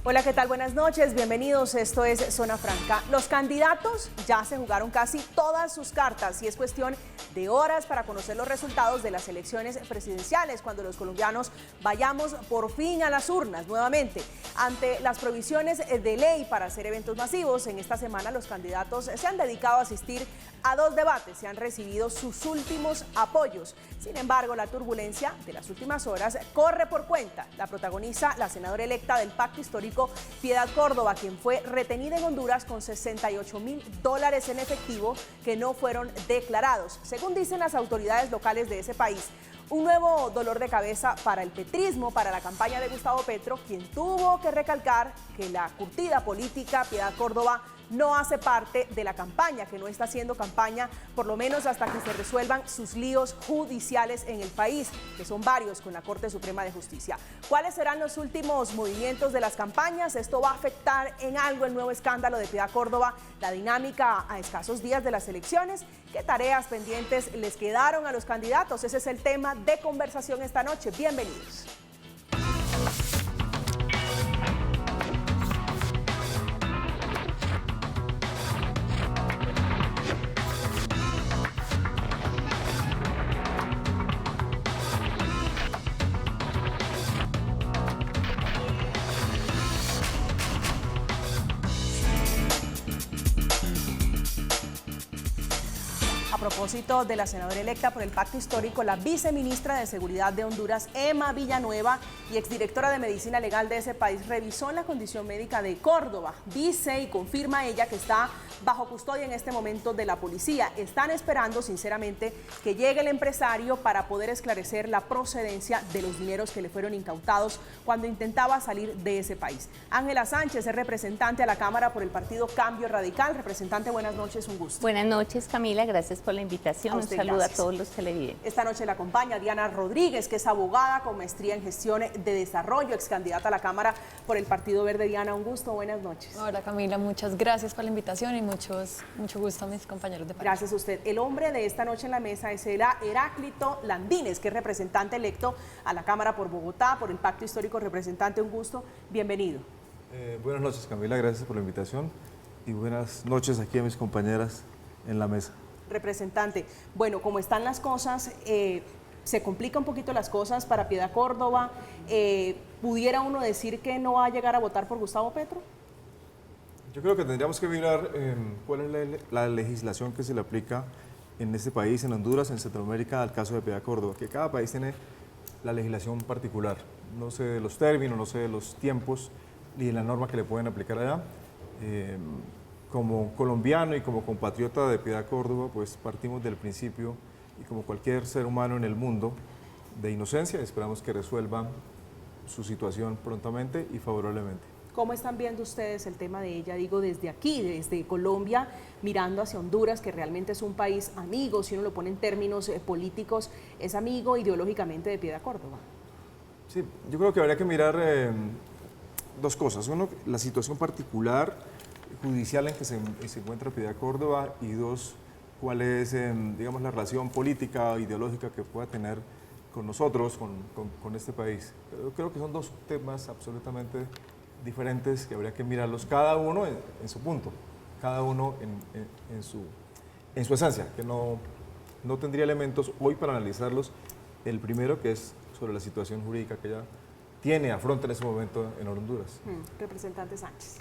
Hola, ¿qué tal? Buenas noches, bienvenidos. Esto es Zona Franca. Los candidatos ya se jugaron casi todas sus cartas y es cuestión de horas para conocer los resultados de las elecciones presidenciales, cuando los colombianos vayamos por fin a las urnas nuevamente. Ante las prohibiciones de ley para hacer eventos masivos, en esta semana los candidatos se han dedicado a asistir a 2 debates y han recibido sus últimos apoyos. Sin embargo, la turbulencia de las últimas horas corre por cuenta. La protagoniza la senadora electa del Pacto Histórico, Piedad Córdoba, quien fue retenida en Honduras con $68.000 en efectivo que no fueron declarados, según dicen las autoridades locales de ese país. Un nuevo dolor de cabeza para el petrismo, para la campaña de Gustavo Petro, quien tuvo que recalcar que la curtida política Piedad Córdoba no hace parte de la campaña, que no está haciendo campaña, por lo menos hasta que se resuelvan sus líos judiciales en el país, que son varios con la Corte Suprema de Justicia. ¿Cuáles serán los últimos movimientos de las campañas? ¿Esto va a afectar en algo el nuevo escándalo de Piedad Córdoba, la dinámica a escasos días de las elecciones? ¿Qué tareas pendientes les quedaron a los candidatos? Ese es el tema de conversación esta noche. Bienvenidos. A propósito de la senadora electa por el Pacto Histórico, la viceministra de Seguridad de Honduras, Emma Villanueva, y exdirectora de Medicina Legal de ese país, revisó la condición médica de Córdoba. Dice y confirma ella que está bajo custodia en este momento de la policía. Están esperando, sinceramente, que llegue el empresario para poder esclarecer la procedencia de los dineros que le fueron incautados cuando intentaba salir de ese país. Ángela Sánchez es representante a la Cámara por el partido Cambio Radical. Representante, buenas noches, un gusto. Buenas noches, Camila, gracias por la invitación. Un saludo a todos los televidentes. Esta noche la acompaña Diana Rodríguez, que es abogada con maestría en gestión de desarrollo, ex candidata a la Cámara por el Partido Verde. Diana, un gusto, buenas noches. Hola, Camila, muchas gracias por la invitación y mucho gusto a mis compañeros de país. Gracias a usted. El hombre de esta noche en la mesa es Heráclito Landines, que es representante electo a la Cámara por Bogotá, por el Pacto Histórico. Representante, un gusto, bienvenido. Buenas noches, Camila, gracias por la invitación y buenas noches aquí a mis compañeras en la mesa. Representante, bueno, como están las cosas, se complica un poquito las cosas para Piedad Córdoba. ¿Pudiera uno decir que no va a llegar a votar por Gustavo Petro? Yo creo que tendríamos que mirar cuál es la legislación que se le aplica en este país, en Honduras, en Centroamérica, al caso de Piedad Córdoba, que cada país tiene la legislación particular. No sé de los términos, no sé de los tiempos, ni de la norma que le pueden aplicar allá. Como colombiano y como compatriota de Piedad Córdoba, pues partimos del principio, y como cualquier ser humano en el mundo, de inocencia. Esperamos que resuelvan su situación prontamente y favorablemente. ¿Cómo están viendo ustedes el tema de ella? Digo, desde aquí, desde Colombia, mirando hacia Honduras, que realmente es un país amigo, si uno lo pone en términos políticos, es amigo ideológicamente de Piedad Córdoba. Sí, yo creo que habría que mirar dos cosas. Uno, la situación particular judicial en que se encuentra Piedad Córdoba, y dos, cuál es, digamos, la relación política o ideológica que pueda tener con nosotros, con este país. Pero creo que son dos temas absolutamente diferentes que habría que mirarlos cada uno en su punto, cada uno en su esencia, que no tendría elementos hoy para analizarlos. El primero, que es sobre la situación jurídica que ella afronta en ese momento en Honduras. Representante Sánchez.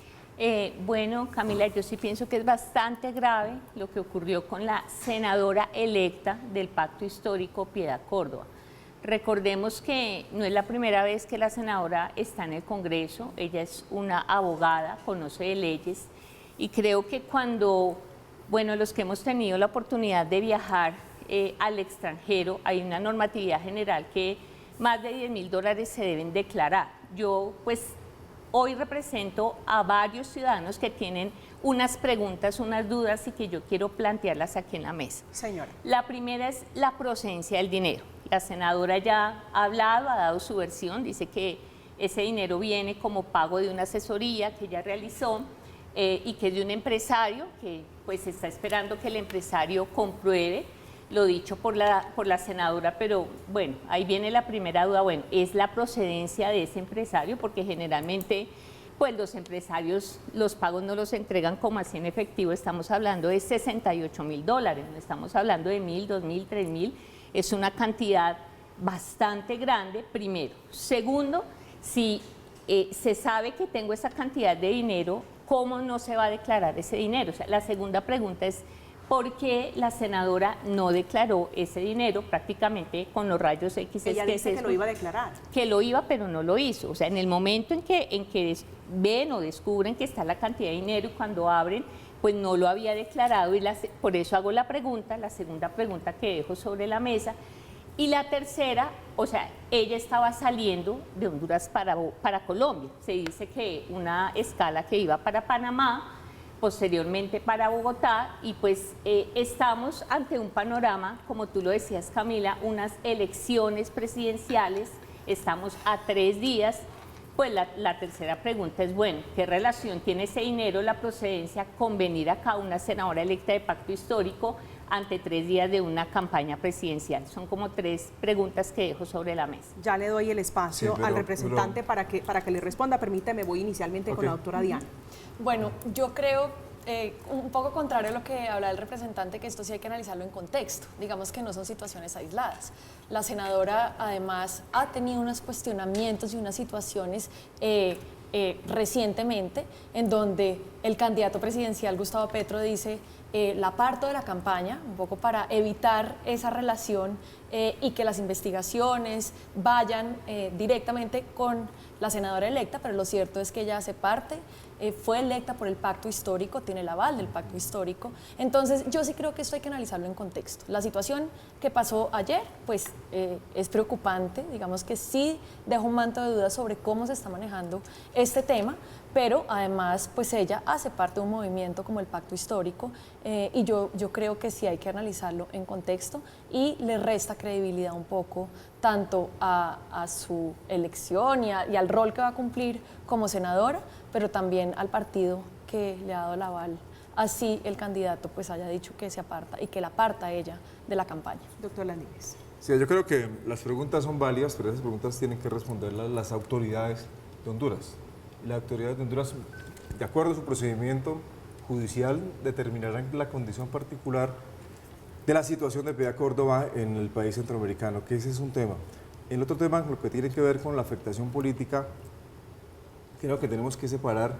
Bueno, Camila, yo sí pienso que es bastante grave lo que ocurrió con la senadora electa del Pacto Histórico, Piedad Córdoba. Recordemos que no es la primera vez que la senadora está en el Congreso. Ella es una abogada, conoce de leyes, y creo que cuando, los que hemos tenido la oportunidad de viajar al extranjero, hay una normatividad general que más de $10.000 se deben declarar. Yo, hoy represento a varios ciudadanos que tienen unas preguntas, unas dudas, y que yo quiero plantearlas aquí en la mesa. Señora. La primera es la procedencia del dinero. La senadora ya ha hablado, ha dado su versión, dice que ese dinero viene como pago de una asesoría que ella realizó y que es de un empresario que está esperando que el empresario compruebe lo dicho por la senadora, pero ahí viene la primera duda, ¿es la procedencia de ese empresario? Porque generalmente pues los empresarios los pagos no los entregan como así en efectivo, estamos hablando de $68.000, no estamos hablando de 1.000, 2.000, 3.000, es una cantidad bastante grande, primero. Segundo, si se sabe que tengo esa cantidad de dinero, ¿cómo no se va a declarar ese dinero? O sea, la segunda pregunta es, ¿por qué la senadora no declaró ese dinero prácticamente con los rayos X? Ella dice que lo iba a declarar. Que lo iba, pero no lo hizo. O sea, en el momento en que ven o descubren que está la cantidad de dinero y cuando abren, pues no lo había declarado y por eso hago la pregunta, la segunda pregunta que dejo sobre la mesa. Y la tercera, o sea, ella estaba saliendo de Honduras para Colombia. Se dice que una escala que iba para Panamá, posteriormente para Bogotá, y pues estamos ante un panorama, como tú lo decías, Camila, unas elecciones presidenciales, estamos a 3 días. Pues la tercera pregunta es, bueno, ¿qué relación tiene ese dinero, la procedencia, con venir acá una senadora electa de Pacto Histórico ante 3 días de una campaña presidencial? Son como 3 preguntas que dejo sobre la mesa. Ya le doy el espacio al representante para que le responda. Permítame, voy inicialmente con la doctora Diana. Bueno, yo creo, un poco contrario a lo que habla el representante, que esto sí hay que analizarlo en contexto. Digamos que no son situaciones aisladas. La senadora, además, ha tenido unos cuestionamientos y unas situaciones recientemente en donde el candidato presidencial, Gustavo Petro, dice la aparto de la campaña, un poco para evitar esa relación y que las investigaciones vayan directamente con la senadora electa, pero lo cierto es que ella hace parte, fue electa por el Pacto Histórico, tiene el aval del Pacto Histórico. Entonces yo sí creo que esto hay que analizarlo en contexto. La situación que pasó ayer pues es preocupante, digamos que sí deja un manto de dudas sobre cómo se está manejando este tema, pero además pues ella hace parte de un movimiento como el Pacto Histórico y yo creo que sí hay que analizarlo en contexto y le resta credibilidad un poco tanto a su elección y al rol que va a cumplir como senadora, pero también al partido que le ha dado el aval. Así el candidato pues haya dicho que se aparta y que la aparta ella de la campaña. Doctor Landines. Sí, yo creo que las preguntas son válidas, pero esas preguntas tienen que responderlas las autoridades de Honduras. Y las autoridades de Honduras, de acuerdo a su procedimiento judicial, determinarán la condición particular de la situación de Piedad Córdoba en el país centroamericano, que ese es un tema. El otro tema, lo que tiene que ver con la afectación política, creo que tenemos que separar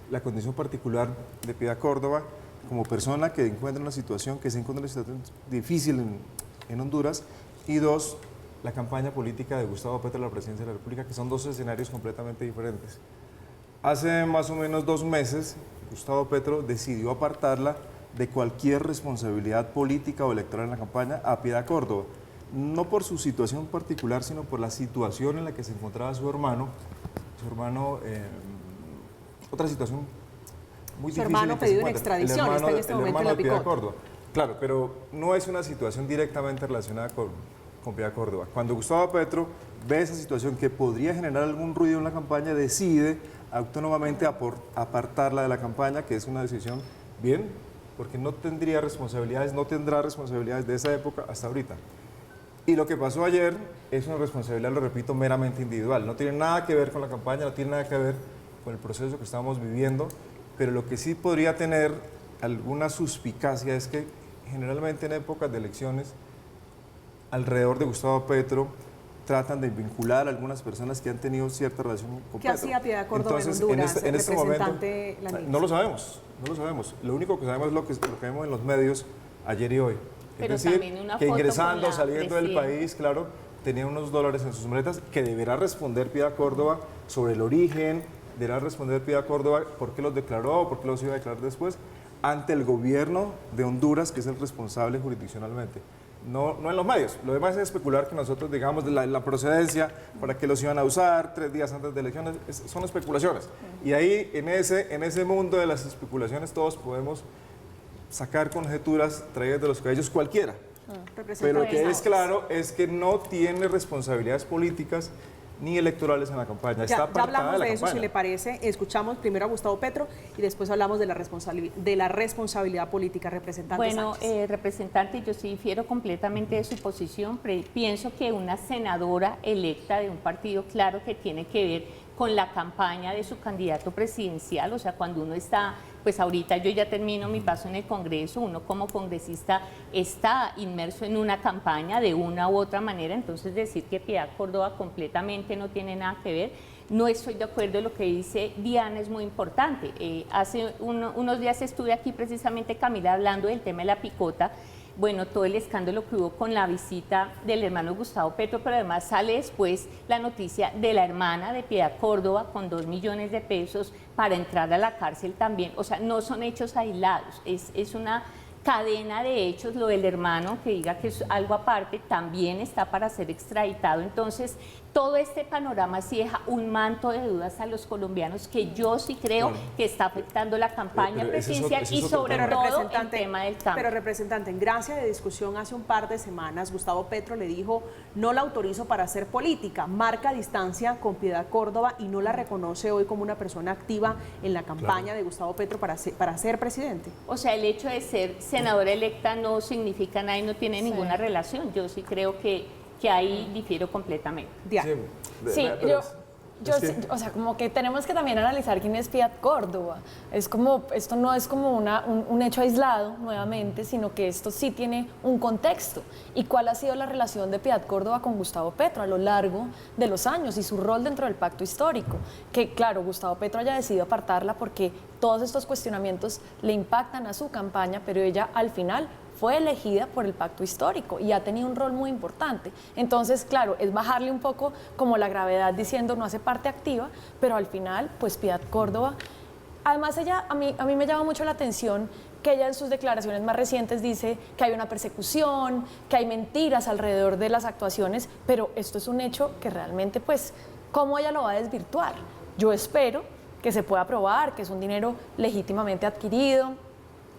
la condición particular de Piedad Córdoba como persona que encuentra una situación, que se encuentra en una situación difícil en Honduras, y 2, la campaña política de Gustavo Petro a la presidencia de la República, que son 2 escenarios completamente diferentes. Hace más o menos 2 meses, Gustavo Petro decidió apartarla de cualquier responsabilidad política o electoral en la campaña a Piedad Córdoba, no por su situación particular, sino por la situación en la que se encontraba su hermano, otra situación muy difícil. Su hermano pidió una extradición, está en este momento en la Piedad Córdoba. Claro, pero no es una situación directamente relacionada con Piedad Córdoba. Cuando Gustavo Petro ve esa situación que podría generar algún ruido en la campaña, decide autónomamente apartarla de la campaña, que es una decisión bien, porque no tendrá responsabilidades de esa época hasta ahorita. Y lo que pasó ayer es una responsabilidad, lo repito, meramente individual. No tiene nada que ver con la campaña, no tiene nada que ver con el proceso que estamos viviendo, pero lo que sí podría tener alguna suspicacia es que generalmente en épocas de elecciones, alrededor de Gustavo Petro, tratan de vincular a alguemos personas que han tenido cierta relación con Petro. ¿Qué hacía Piedad Córdoba en Honduras, en este momento, Landines? no lo sabemos. Lo único que sabemos es lo que vemos en los medios ayer y hoy. Pero es decir, también una que foto ingresando, con la saliendo del presidenta. país, claro, tenía unos dólares en sus maletas, que deberá responder Piedad Córdoba sobre el origen, deberá responder Piedad Córdoba por qué los declaró, por qué los iba a declarar después, ante el gobierno de Honduras, que es el responsable jurisdiccionalmente. No en los medios. Lo demás es especular que nosotros digamos de la procedencia, para qué los iban a usar 3 días antes de elecciones, son especulaciones. Y ahí, en ese mundo de las especulaciones, todos podemos sacar conjeturas traídas de los cabellos cualquiera. Pero lo que es claro es que no tiene responsabilidades políticas ni electorales en la campaña. Ya Está hablamos de eso, campaña. si le parece. Escuchamos primero a Gustavo Petro y después hablamos de la responsabilidad política. Representante Bueno, Sánchez. representante, yo sí difiero completamente de su posición. Pienso que una senadora electa de un partido, claro que tiene que ver con la campaña de su candidato presidencial. O sea, cuando uno está, pues ahorita yo ya termino mi paso en el Congreso, uno como congresista está inmerso en una campaña de una u otra manera, entonces decir que Piedad Córdoba completamente no tiene nada que ver. No estoy de acuerdo en lo que dice Diana, es muy importante. Hace unos días estuve aquí precisamente, Camila, hablando del tema de la picota. Bueno, todo el escándalo que hubo con la visita del hermano Gustavo Petro, pero además sale después la noticia de la hermana de Piedad Córdoba con 2 millones de pesos para entrar a la cárcel también. O sea, no son hechos aislados, es una cadena de hechos. Lo del hermano, que diga que es algo aparte, también está para ser extraditado. Entonces, todo este panorama sí deja un manto de dudas a los colombianos que yo sí creo que está afectando la campaña presidencial y sobre todo el tema del cambio. Pero representante, en gracia de discusión hace un par de semanas, Gustavo Petro le dijo: no la autorizo para hacer política, marca distancia con Piedad Córdoba y no la reconoce hoy como una persona activa en la campaña de Gustavo Petro para ser presidente. O sea, el hecho de ser senadora electa no significa nada y no tiene ninguna relación. Yo sí creo que ahí difiero completamente. Sí, o sea, como que tenemos que también analizar quién es Piedad Córdoba. Es como, esto no es como un hecho aislado, nuevamente, sino que esto sí tiene un contexto. ¿Y cuál ha sido la relación de Piedad Córdoba con Gustavo Petro a lo largo de los años y su rol dentro del pacto histórico? Que claro, Gustavo Petro haya decidido apartarla porque todos estos cuestionamientos le impactan a su campaña, pero ella al final fue elegida por el pacto histórico y ha tenido un rol muy importante. Entonces, claro, es bajarle un poco como la gravedad diciendo no hace parte activa, pero al final, pues Piedad Córdoba, además ella, a mí me llama mucho la atención que ella en sus declaraciones más recientes dice que hay una persecución, que hay mentiras alrededor de las actuaciones, pero esto es un hecho que realmente, pues, ¿cómo ella lo va a desvirtuar? Yo espero que se pueda probar que es un dinero legítimamente adquirido,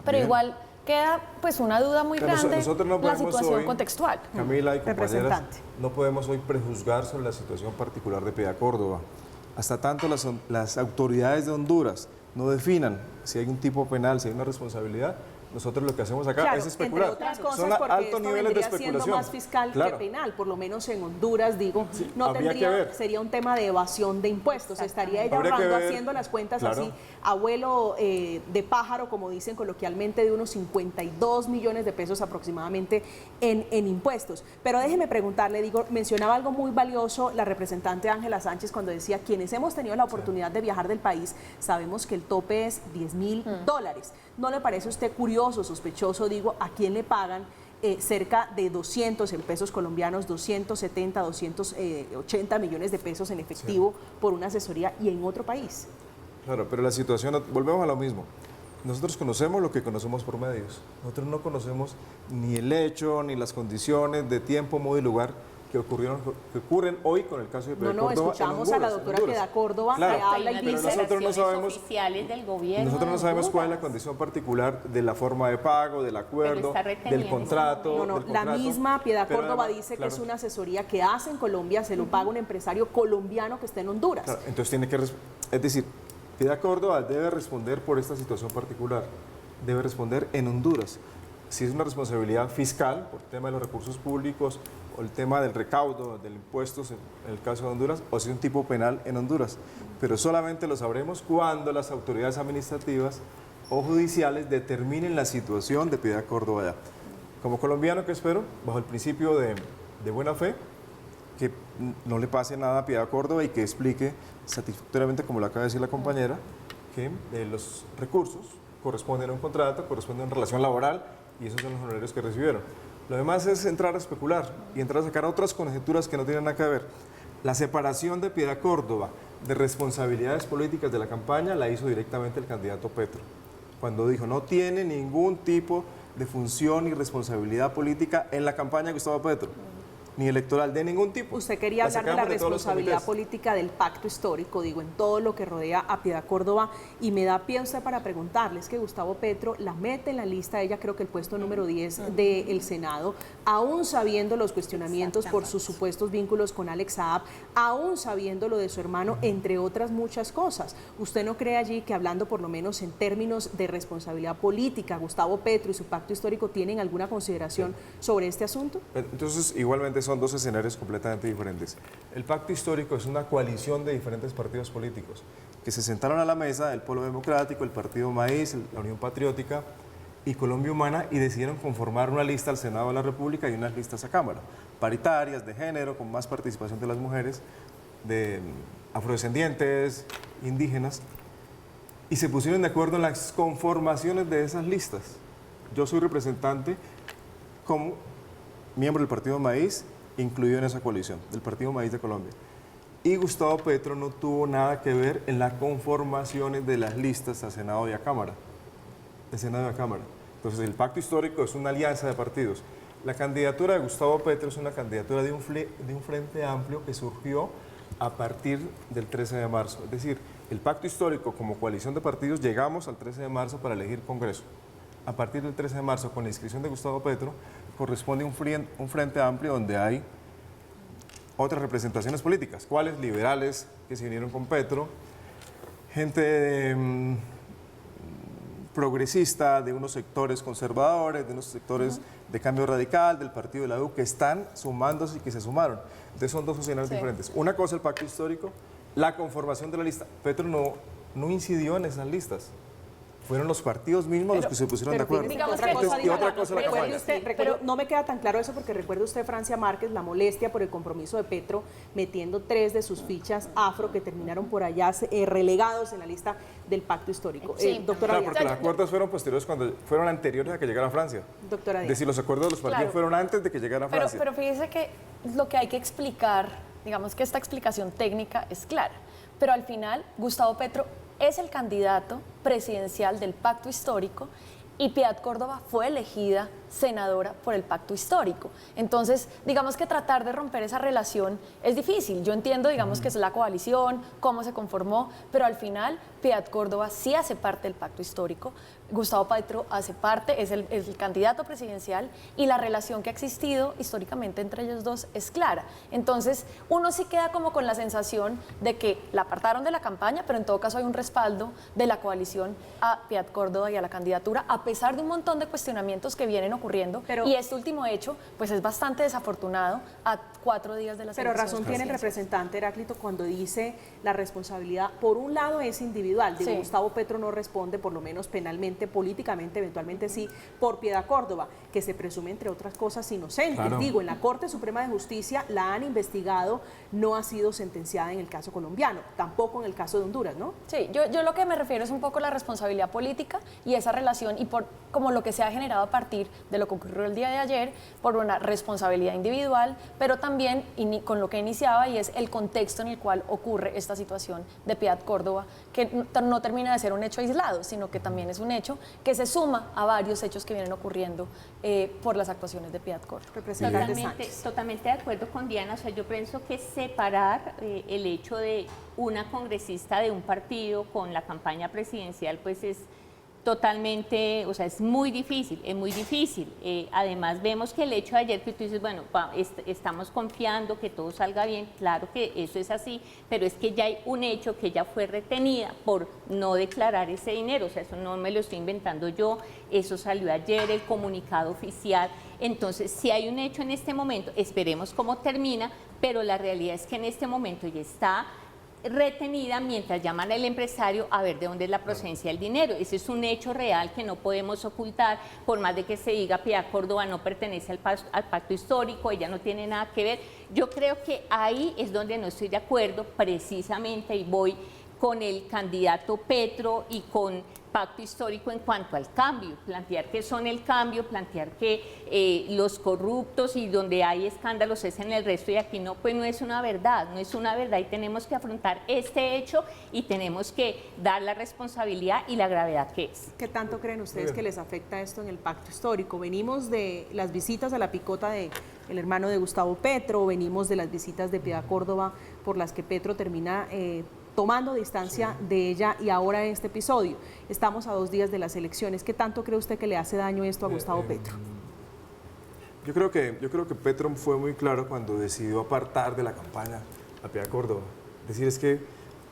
pero igual queda pues una duda muy grande la situación hoy, contextual. Camila y compañeras, no podemos hoy prejuzgar sobre la situación particular de Piedad Córdoba. Hasta tanto las autoridades de Honduras no definan si hay un tipo penal, si hay una responsabilidad, nosotros lo que hacemos acá es especular. Entre otras cosas, son porque altos niveles de especulación. Siendo más fiscal que penal, por lo menos en Honduras, digo, sí, no tendría, sería un tema de evasión de impuestos. Estaría ella ahorrando, haciendo las cuentas así, abuelo de pájaro, como dicen coloquialmente, de unos 52 millones de pesos aproximadamente en impuestos. Pero déjeme preguntarle, digo, mencionaba algo muy valioso la representante Ángela Sánchez cuando decía: quienes hemos tenido la oportunidad de viajar del país, sabemos que el tope es $10.000. ¿No le parece a usted curioso, sospechoso, digo, a quién le pagan cerca de 200 en pesos colombianos, 270, 280 millones de pesos en efectivo por una asesoría y en otro país? Claro, pero la situación, volvemos a lo mismo. Nosotros conocemos lo que conocemos por medios. Nosotros no conocemos ni el hecho, ni las condiciones de tiempo, modo y lugar que ocurren hoy con el caso de Piedad Córdoba. Escuchamos a la doctora Piedad Córdoba que habla y dice nosotros no sabemos oficiales del gobierno. Nosotros no sabemos cuál es la condición particular de la forma de pago, del acuerdo, del contrato. La misma Piedad Córdoba dice que es una asesoría que hace en Colombia, se lo paga un empresario colombiano que está en Honduras. Claro, entonces tiene que, es decir, Piedad Córdoba debe responder por esta situación particular, debe responder en Honduras. Si es una responsabilidad fiscal por el tema de los recursos públicos o el tema del recaudo, del impuestos en el caso de Honduras, o si es un tipo penal en Honduras. Pero solamente lo sabremos cuando las autoridades administrativas o judiciales determinen la situación de Piedad Córdoba allá. Como colombiano, ¿qué espero? Bajo el principio de buena fe, que no le pase nada a Piedad Córdoba y que explique satisfactoriamente, como lo acaba de decir la compañera, que los recursos corresponden a un contrato, corresponden a una relación laboral y esos son los honorarios que recibieron. Lo demás es entrar a especular y entrar a sacar otras conjeturas que no tienen nada que ver. La separación de Piedad Córdoba de responsabilidades políticas de la campaña la hizo directamente el candidato Petro, cuando dijo no tiene ningún tipo de función y responsabilidad política en la campaña de Gustavo Petro, ni electoral de ningún tipo. Usted quería hablar de la responsabilidad política del pacto histórico, digo, en todo lo que rodea a Piedad Córdoba, y me da pie usted para preguntarles que Gustavo Petro la mete en la lista, ella creo que el puesto número 10 del Senado, aún sabiendo los cuestionamientos por sus supuestos vínculos con Alex Saab, aún sabiendo lo de su hermano, entre otras muchas cosas. ¿Usted no cree allí que, hablando por lo menos en términos de responsabilidad política, Gustavo Petro y su pacto histórico tienen alguna consideración sobre este asunto? Entonces, igualmente son dos escenarios completamente diferentes. El pacto histórico es una coalición de diferentes partidos políticos que se sentaron a la mesa, el Polo Democrático, el Partido Maíz, la Unión Patriótica y Colombia Humana, y decidieron conformar una lista al Senado de la República y unas listas a Cámara, paritarias, de género, con más participación de las mujeres, de afrodescendientes, indígenas, y se pusieron de acuerdo en las conformaciones de esas listas. Yo soy representante como miembro del Partido Maíz, incluido en esa coalición, del Partido Maíz de Colombia. Y Gustavo Petro no tuvo nada que ver en las conformaciones de las listas a Senado y a Cámara. De Senado y a Cámara. Entonces, el pacto histórico es una alianza de partidos. La candidatura de Gustavo Petro es una candidatura de un frente amplio que surgió a partir del 13 de marzo. Es decir, el pacto histórico como coalición de partidos llegamos al 13 de marzo para elegir Congreso. A partir del 13 de marzo, con la inscripción de Gustavo Petro, corresponde un frente amplio donde hay otras representaciones políticas. ¿Cuáles? Liberales que se unieron con Petro, gente progresista de unos sectores conservadores, de unos sectores de cambio radical, del partido de la U, que están sumándose y que se sumaron. Entonces son dos escenarios diferentes. Una cosa el pacto histórico, la conformación de la lista. Petro no incidió en esas listas. Fueron los partidos mismos los que se pusieron de acuerdo. Digamos Otra que cosa, y otra cosa la campaña. no me queda tan claro eso porque recuerde usted, Francia Márquez, la molestia por el compromiso de Petro, metiendo 3 de sus fichas afro que terminaron por allá relegados en la lista del pacto histórico. Doctora Claro, Díaz. porque los acuerdos fueron posteriores cuando fueron anteriores a que llegara Francia. Doctora Es Díaz. decir, los acuerdos de los partidos Claro. fueron antes de que llegara Francia. Pero fíjese que lo que hay que explicar, digamos que esta explicación técnica es clara, pero al final Gustavo Petro es el candidato presidencial del pacto histórico y Piedad Córdoba fue elegida senadora por el pacto histórico. Entonces, digamos que tratar de romper esa relación es difícil. Yo entiendo, digamos, que es la coalición, cómo se conformó, pero al final Piedad Córdoba sí hace parte del pacto histórico, Gustavo Petro hace parte, es el candidato presidencial y la relación que ha existido históricamente entre ellos dos es clara. Entonces, uno sí queda como con la sensación de que la apartaron de la campaña, pero en todo caso hay un respaldo de la coalición a Piedad Córdoba y a la candidatura, a pesar de un montón de cuestionamientos que vienen ocurriendo. Y este último hecho, pues es bastante desafortunado a 4 días de las Pero elecciones razón tiene el presidenciales. representante Heráclito cuando dice la responsabilidad, por un lado es individual, digo, Sí. Gustavo Petro no responde, por lo menos penalmente, políticamente, eventualmente sí, por Piedad Córdoba, que se presume, entre otras cosas, inocente. Claro. Digo, en la Corte Suprema de Justicia la han investigado, no ha sido sentenciada en el caso colombiano, tampoco en el caso de Honduras, ¿no? Sí, yo lo que me refiero es un poco a la responsabilidad política y esa relación y por como lo que se ha generado a partir de lo que ocurrió el día de ayer, por una responsabilidad individual, pero también con lo que iniciaba y es el contexto en el cual ocurre esta situación de Piedad Córdoba, que no termina de ser un hecho aislado, sino que también es un hecho que se suma a varios hechos que vienen ocurriendo por las actuaciones de Piedad Córdoba. Representante Sánchez. Totalmente de acuerdo con Diana. O sea, yo pienso que separar el hecho de una congresista de un partido con la campaña presidencial, pues es totalmente, o sea, es muy difícil, es muy difícil. Además, vemos que el hecho de ayer que tú dices, bueno, estamos confiando que todo salga bien, claro que eso es así, pero es que ya hay un hecho que ella fue retenida por no declarar ese dinero, o sea, eso no me lo estoy inventando yo, eso salió ayer, el comunicado oficial. Entonces, si hay un hecho en este momento, esperemos cómo termina, pero la realidad es que en este momento ya está retenida mientras llaman al empresario a ver de dónde es la procedencia del dinero. Ese es un hecho real que no podemos ocultar, por más de que se diga Piedad Córdoba no pertenece al pacto histórico, ella no tiene nada que ver. Yo creo que ahí es donde no estoy de acuerdo precisamente y voy con el candidato Petro y con pacto histórico en cuanto al cambio, plantear que son el cambio, plantear que los corruptos y donde hay escándalos es en el resto y aquí no, pues no es una verdad, no es una verdad y tenemos que afrontar este hecho y tenemos que dar la responsabilidad y la gravedad que es. ¿Qué tanto creen ustedes que les afecta esto en el pacto histórico? Venimos de las visitas a la picota del hermano de Gustavo Petro, venimos de las visitas de Piedad Córdoba por las que Petro termina tomando distancia de ella y ahora este episodio. Estamos a 2 días de las elecciones. ¿Qué tanto cree usted que le hace daño esto a Gustavo Petro? Yo creo que Petro fue muy claro cuando decidió apartar de la campaña a Piedad Córdoba. Es decir, es que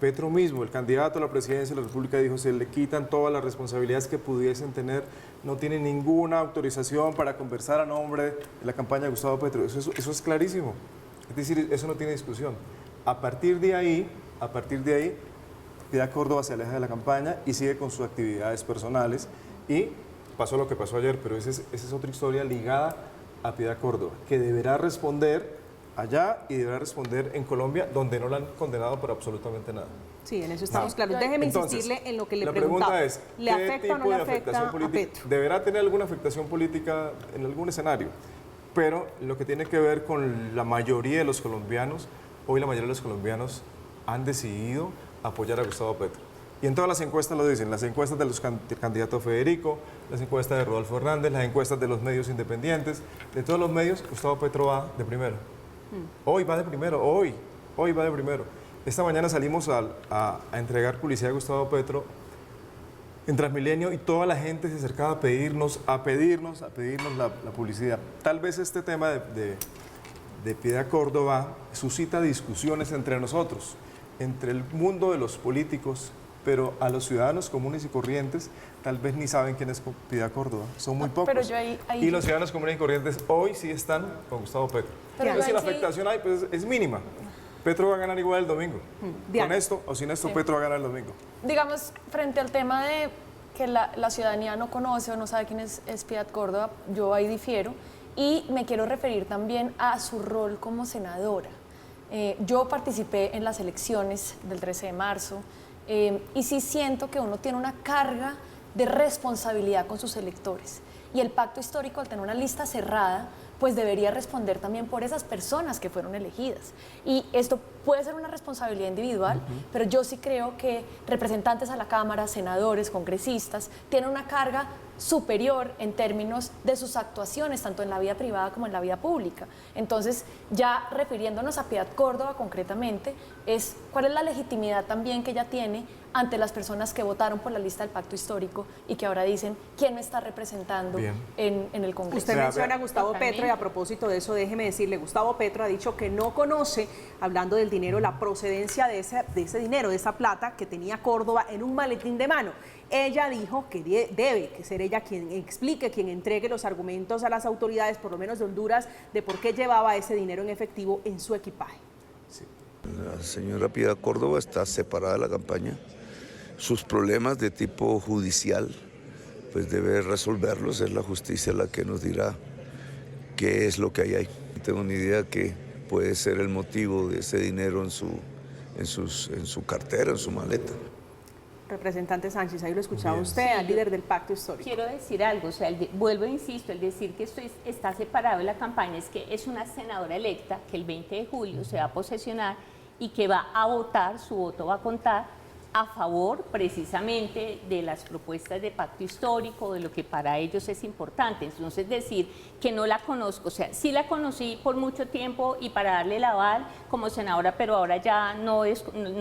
Petro mismo, el candidato a la presidencia de la República, dijo se le quitan todas las responsabilidades que pudiesen tener, no tiene ninguna autorización para conversar a nombre de la campaña de Gustavo Petro. Eso es clarísimo. Es decir, eso no tiene discusión. A partir de ahí, Piedad Córdoba se aleja de la campaña y sigue con sus actividades personales y pasó lo que pasó ayer, pero esa es otra historia ligada a Piedad Córdoba, que deberá responder allá y deberá responder en Colombia, donde no la han condenado por absolutamente nada. Sí, en eso estamos claros. Déjeme insistirle en lo que le preguntaba. La pregunta es, ¿le afecta o no le afecta a Petro? Deberá tener alguna afectación política en algún escenario, pero lo que tiene que ver con la mayoría de los colombianos, hoy la mayoría de los colombianos han decidido apoyar a Gustavo Petro. Y en todas las encuestas lo dicen, las encuestas de los candidatos Federico, las encuestas de Rodolfo Hernández, las encuestas de los medios independientes, de todos los medios, Gustavo Petro va de primero. Hoy va de primero, hoy va de primero. Esta mañana salimos a entregar publicidad a Gustavo Petro en Transmilenio y toda la gente se acercaba a pedirnos la publicidad. Tal vez este tema de Piedad Córdoba suscita discusiones entre nosotros, entre el mundo de los políticos, pero a los ciudadanos comunes y corrientes tal vez ni saben quién es Piedad Córdoba, son muy pocos. Pero yo ahí... Y los ciudadanos comunes y corrientes hoy sí están con Gustavo Petro. Pero Entonces, si la sí... afectación hay, pues es mínima. Petro va a ganar igual el domingo. Con esto o sin esto, sí. Petro va a ganar el domingo. Digamos, frente al tema de que la ciudadanía no conoce o no sabe quién es Piedad Córdoba, yo ahí difiero. Y me quiero referir también a su rol como senadora. Yo participé en las elecciones del 13 de marzo y sí siento que uno tiene una carga de responsabilidad con sus electores. Y el pacto histórico, al tener una lista cerrada, pues debería responder también por esas personas que fueron elegidas. Y esto puede ser una responsabilidad individual, pero yo sí creo que representantes a la Cámara, senadores, congresistas, tienen una carga superior en términos de sus actuaciones, tanto en la vida privada como en la vida pública. Entonces, ya refiriéndonos a Piedad Córdoba concretamente, ¿cuál es la legitimidad también que ella tiene ante las personas que votaron por la lista del pacto histórico y que ahora dicen quién me está representando en el Congreso? Usted menciona a Gustavo Petro y a propósito de eso, déjeme decirle, Gustavo Petro ha dicho que no conoce, hablando del dinero, la procedencia de ese dinero, de esa plata que tenía Córdoba en un maletín de mano. Ella dijo que debe que ser ella quien explique, quien entregue los argumentos a las autoridades, por lo menos de Honduras, de por qué llevaba ese dinero en efectivo en su equipaje. Sí. La señora Piedad Córdoba está separada de la campaña. Sus problemas de tipo judicial, pues debe resolverlos, es la justicia la que nos dirá qué es lo que hay ahí. No tengo ni idea qué puede ser el motivo de ese dinero en su cartera, en su maleta. Representante Sánchez, ahí lo escuchaba usted, al líder del pacto histórico. Quiero decir algo, o sea, vuelvo e insisto, el decir que esto está separado de la campaña es que es una senadora electa que el 20 de julio se va a posesionar y que va a votar, su voto va a contar a favor precisamente de las propuestas de pacto histórico, de lo que para ellos es importante. Entonces decir que no la conozco, o sea, sí la conocí por mucho tiempo y para darle el aval como senadora, pero ahora ya no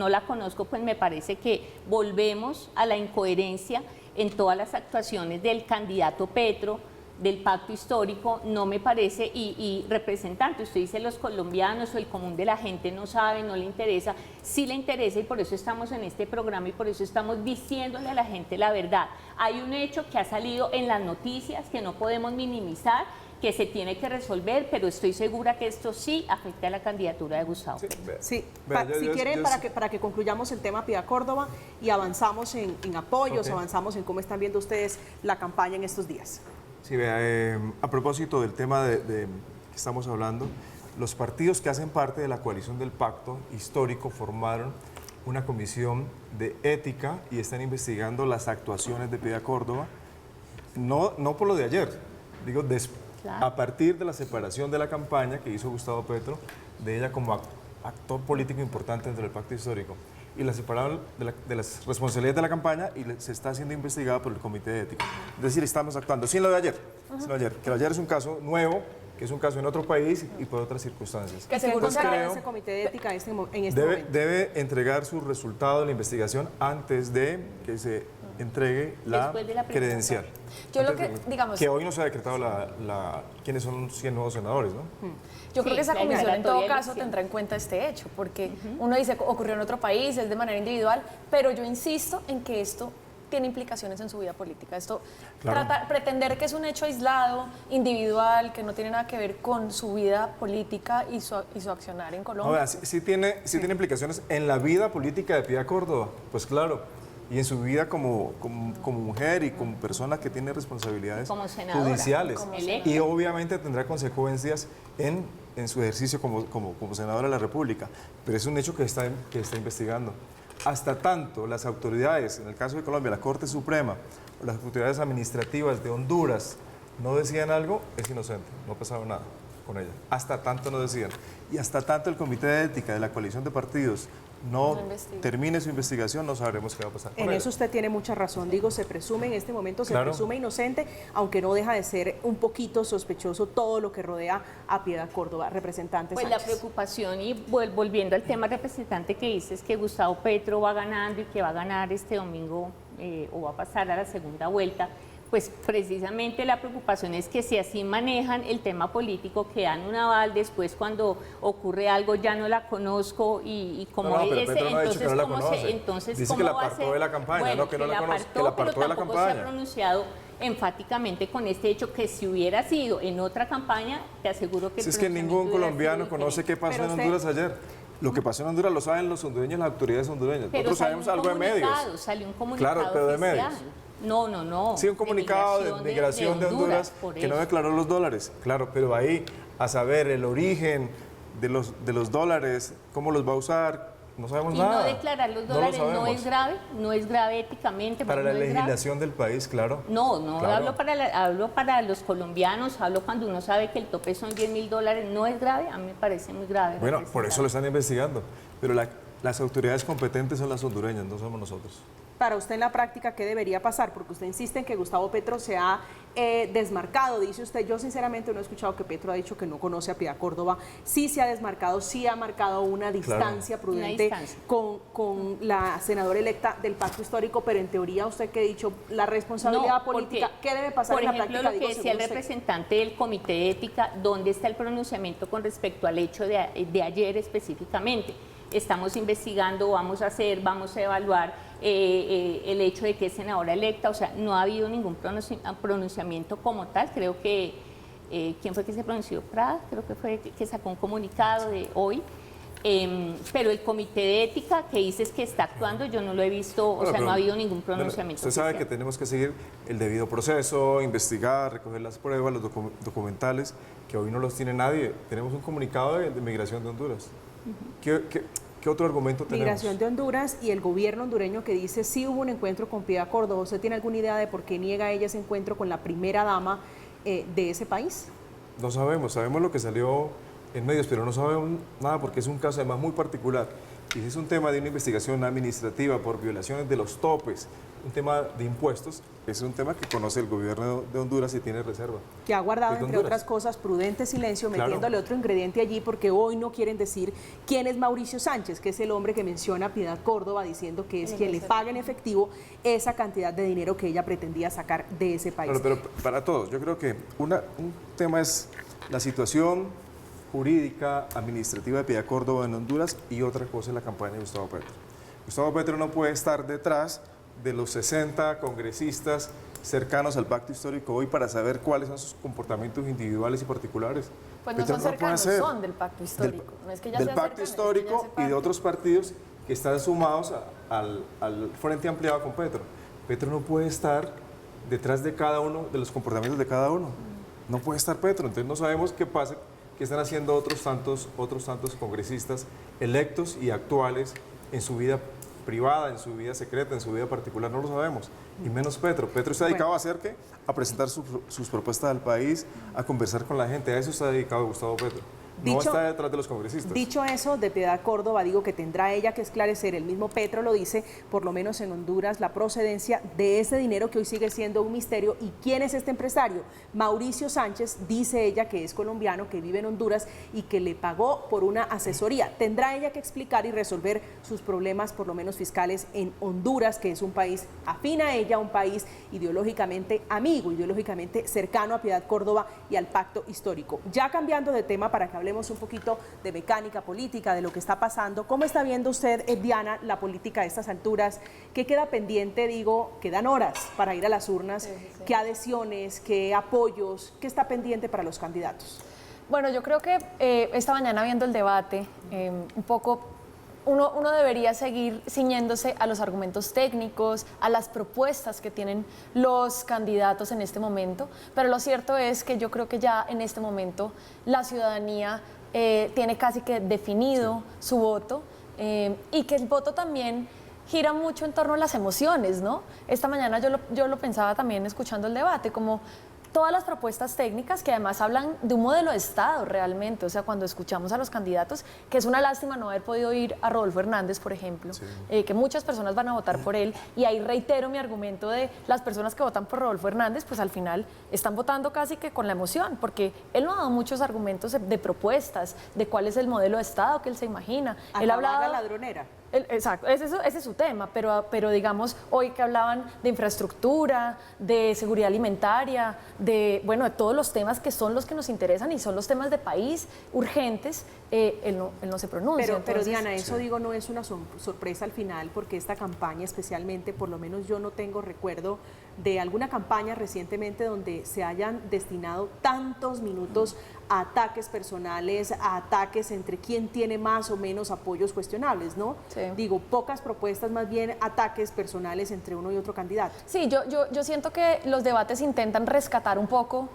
la conozco, pues me parece que volvemos a la incoherencia en todas las actuaciones del candidato Petro, del pacto histórico, no me parece, y representante, usted dice los colombianos o el común de la gente no sabe, no le interesa, sí le interesa y por eso estamos en este programa y por eso estamos diciéndole a la gente la verdad. Hay un hecho que ha salido en las noticias que no podemos minimizar, que se tiene que resolver, pero estoy segura que esto sí afecta a la candidatura de Gustavo. Sí, si quieren, para que concluyamos el tema Piedad Córdoba y avanzamos en apoyos, avanzamos en cómo están viendo ustedes la campaña en estos días. Sí, vea, a propósito del tema de que estamos hablando, los partidos que hacen parte de la coalición del pacto histórico formaron una comisión de ética y están investigando las actuaciones de Piedad Córdoba, no por lo de ayer, digo, a partir de la separación de la campaña que hizo Gustavo Petro, de ella como actor político importante dentro del pacto histórico. Y la separaron de las responsabilidades de la campaña y se está siendo investigada por el Comité de Ética. Es decir, estamos actuando sin lo de ayer, que lo de ayer es un caso nuevo, que es un caso en otro país y por otras circunstancias. ¿Qué seguro será ese Comité de Ética en este momento? Debe entregar su resultado de la investigación antes de que se entregue la Después de la primera credencial. Yo lo Antes que, de- digamos, Que hoy no se ha decretado quiénes son los 100 nuevos senadores, ¿no? yo creo Sí, que esa la comisión en todo declaratoria de caso elección. tendrá en cuenta este hecho, porque uno dice ocurrió en otro país, es de manera individual, pero yo insisto en que esto tiene implicaciones en su vida política. Esto, Claro. pretender que es un hecho aislado, individual, que no tiene nada que ver con su vida política y su accionar en Colombia. Ahora, sí tiene implicaciones en la vida política de Piedad Córdoba, pues claro, y en su vida como mujer y como persona que tiene responsabilidades Como senadora, judiciales. como electa. Y obviamente tendrá consecuencias en su ejercicio como senadora de la República, pero es un hecho que está investigando. Hasta tanto las autoridades, en el caso de Colombia, la Corte Suprema, o las autoridades administrativas de Honduras, no decían algo, es inocente, no ha pasado nada con ella. Hasta tanto no decían. Y hasta tanto el Comité de Ética de la coalición de partidos no No investiga. termine su investigación, no sabremos qué va a pasar con En ella. eso usted tiene mucha razón. Digo, se presume en este momento, se Claro. presume inocente, aunque no deja de ser un poquito sospechoso todo lo que rodea a Piedad Córdoba. Representante Pues la Sánchez. preocupación, y volviendo al tema representante que dices, que Gustavo Petro va ganando y que va a ganar este domingo o va a pasar a la segunda vuelta, pues precisamente la preocupación es que si así manejan el tema político, que dan un aval, después cuando ocurre algo ya no la conozco y como No, pero ese, Petro no ha dicho que entonces no la cómo conoce. entonces Dice cómo que la va a apartó ser? de la campaña, Bueno, no que no la conoce, que apartó, la apartó pero de la tampoco se ha campaña. pronunciado enfáticamente con este hecho, que si hubiera sido en otra campaña, te aseguro que el Si es que ningún pronunciamiento hubiera colombiano sido conoce qué diferente. pasó Pero en usted- Honduras ayer. Lo que pasó en Honduras lo saben los hondureños, las autoridades hondureñas. Pero Nosotros salió sabemos un algo de medios. comunicado, salió un comunicado Claro, pero de oficial. medios. No. Sí, un comunicado de migración de Honduras por que no eso. declaró los dólares. Claro, pero ahí a saber el origen de los dólares, cómo los va a usar, no sabemos Y nada. no declarar los No lo dólares no sabemos. es grave éticamente. Para la no es grave. legislación del país, claro. No, Claro. hablo para los colombianos, hablo cuando uno sabe que el tope son $10.000, no es grave, a mí me parece muy grave. Bueno, por eso lo representante. están investigando. Pero las autoridades competentes son las hondureñas, no somos nosotros. Para usted en la práctica, ¿qué debería pasar? Porque usted insiste en que Gustavo Petro se ha desmarcado, dice usted. Yo sinceramente no he escuchado que Petro ha dicho que no conoce a Piedad Córdoba. Sí se ha desmarcado, sí ha marcado una distancia prudente Una distancia. Con la senadora electa del Pacto Histórico, pero en teoría usted que ha dicho, la responsabilidad No, porque, política, ¿qué debe pasar por en la ejemplo, práctica? lo que Digo, decía el según usted. representante del Comité de Ética, ¿dónde está el pronunciamiento con respecto al hecho de ayer específicamente? Estamos investigando, vamos a evaluar el hecho de que es senadora electa, o sea, no ha habido ningún pronunciamiento como tal. Creo que, ¿quién fue que se pronunció? Prada, creo que fue que sacó un comunicado de hoy. Pero el Comité de Ética que dices que está actuando, yo no lo he visto, Bueno, o sea, pero, no ha habido ningún bueno, pronunciamiento. usted sabe que oficial. tenemos que seguir el debido proceso, investigar, recoger las pruebas, los documentales, que hoy no los tiene nadie. Tenemos un comunicado de migración de Honduras. ¿Qué otro argumento tenemos? Migración de Honduras y el gobierno hondureño que dice sí hubo un encuentro con Piedad Córdoba. ¿Usted tiene alguna idea de por qué niega ella ese encuentro con la primera dama de ese país? No sabemos lo que salió en medios, pero no sabemos nada porque es un caso además muy particular. Y si es un tema de una investigación administrativa por violaciones de los topes, un tema de impuestos, es un tema que conoce el gobierno de Honduras y tiene reserva. Que ha guardado, ¿Es de entre Honduras? otras cosas, prudente silencio, Claro. metiéndole otro ingrediente allí, porque hoy no quieren decir quién es Mauricio Sánchez, que es el hombre que menciona a Piedad Córdoba, diciendo que es quien le paga en efectivo esa cantidad de dinero que ella pretendía sacar de ese país. Claro, pero para todos, yo creo que un tema es la situación jurídica, administrativa de Piedad Córdoba en Honduras y otra cosa es la campaña de Gustavo Petro. Gustavo Petro no puede estar detrás de los 60 congresistas cercanos al pacto histórico hoy para saber cuáles son sus comportamientos individuales y particulares. Pues no Petro son puede cercanos, hacer. son del pacto histórico. No es que ya del sean pacto cercanos, es que ya histórico hace y de parte. otros partidos que están sumados al Frente Ampliado con Petro. Petro no puede estar detrás de cada uno de los comportamientos de cada uno. No puede estar Petro, entonces no sabemos qué pasa, qué están haciendo otros tantos congresistas electos y actuales en su vida privada, en su vida secreta, en su vida particular, no lo sabemos. Y menos Petro. Petro está dedicado a hacer qué? A presentar sus propuestas al país, a conversar con la gente. A eso está dedicado Gustavo Petro. No está detrás de los congresistas. Dicho eso, de Piedad Córdoba, digo que tendrá ella que esclarecer, el mismo Petro lo dice, por lo menos en Honduras, la procedencia de ese dinero que hoy sigue siendo un misterio. ¿Y quién es este empresario? Mauricio Sánchez, dice ella que es colombiano, que vive en Honduras y que le pagó por una asesoría. Tendrá ella que explicar y resolver sus problemas, por lo menos fiscales, en Honduras, que es un país afín a ella, un país ideológicamente amigo, ideológicamente cercano a Piedad Córdoba y al pacto histórico. Ya cambiando de tema para que hablemos un poquito de mecánica política, de lo que está pasando. ¿Cómo está viendo usted, Diana, la política a estas alturas? ¿Qué queda pendiente? Digo, quedan horas para ir a las urnas. Sí. ¿Qué adhesiones, qué apoyos, qué está pendiente para los candidatos? Bueno, yo creo que esta mañana viendo el debate, un poco uno debería seguir ciñéndose a los argumentos técnicos, a las propuestas que tienen los candidatos en este momento, pero lo cierto es que yo creo que ya en este momento la ciudadanía tiene casi que definido su voto y que el voto también gira mucho en torno a las emociones, ¿no? Esta mañana yo lo pensaba también escuchando el debate, como todas las propuestas técnicas que además hablan de un modelo de Estado realmente, o sea, cuando escuchamos a los candidatos, que es una lástima no haber podido ir a Rodolfo Hernández, por ejemplo, sí. Que muchas personas van a votar por él, y ahí reitero mi argumento de las personas que votan por Rodolfo Hernández, pues al final están votando casi que con la emoción, porque él no ha dado muchos argumentos de propuestas, de cuál es el modelo de Estado que él se imagina. Él ha hablado... la ladronera. Exacto, ese es su tema, pero digamos, hoy que hablaban de infraestructura, de seguridad alimentaria, de todos los temas que son los que nos interesan y son los temas de país urgentes, él no se pronuncia. Pero Diana, eso digo no es una sorpresa al final, porque esta campaña especialmente, por lo menos yo no tengo recuerdo de alguna campaña recientemente donde se hayan destinado tantos minutos a ataques personales, a ataques entre quién tiene más o menos apoyos cuestionables, ¿no? Sí. Digo, pocas propuestas, más bien ataques personales entre uno y otro candidato. Sí, yo siento que los debates intentan rescatar un poco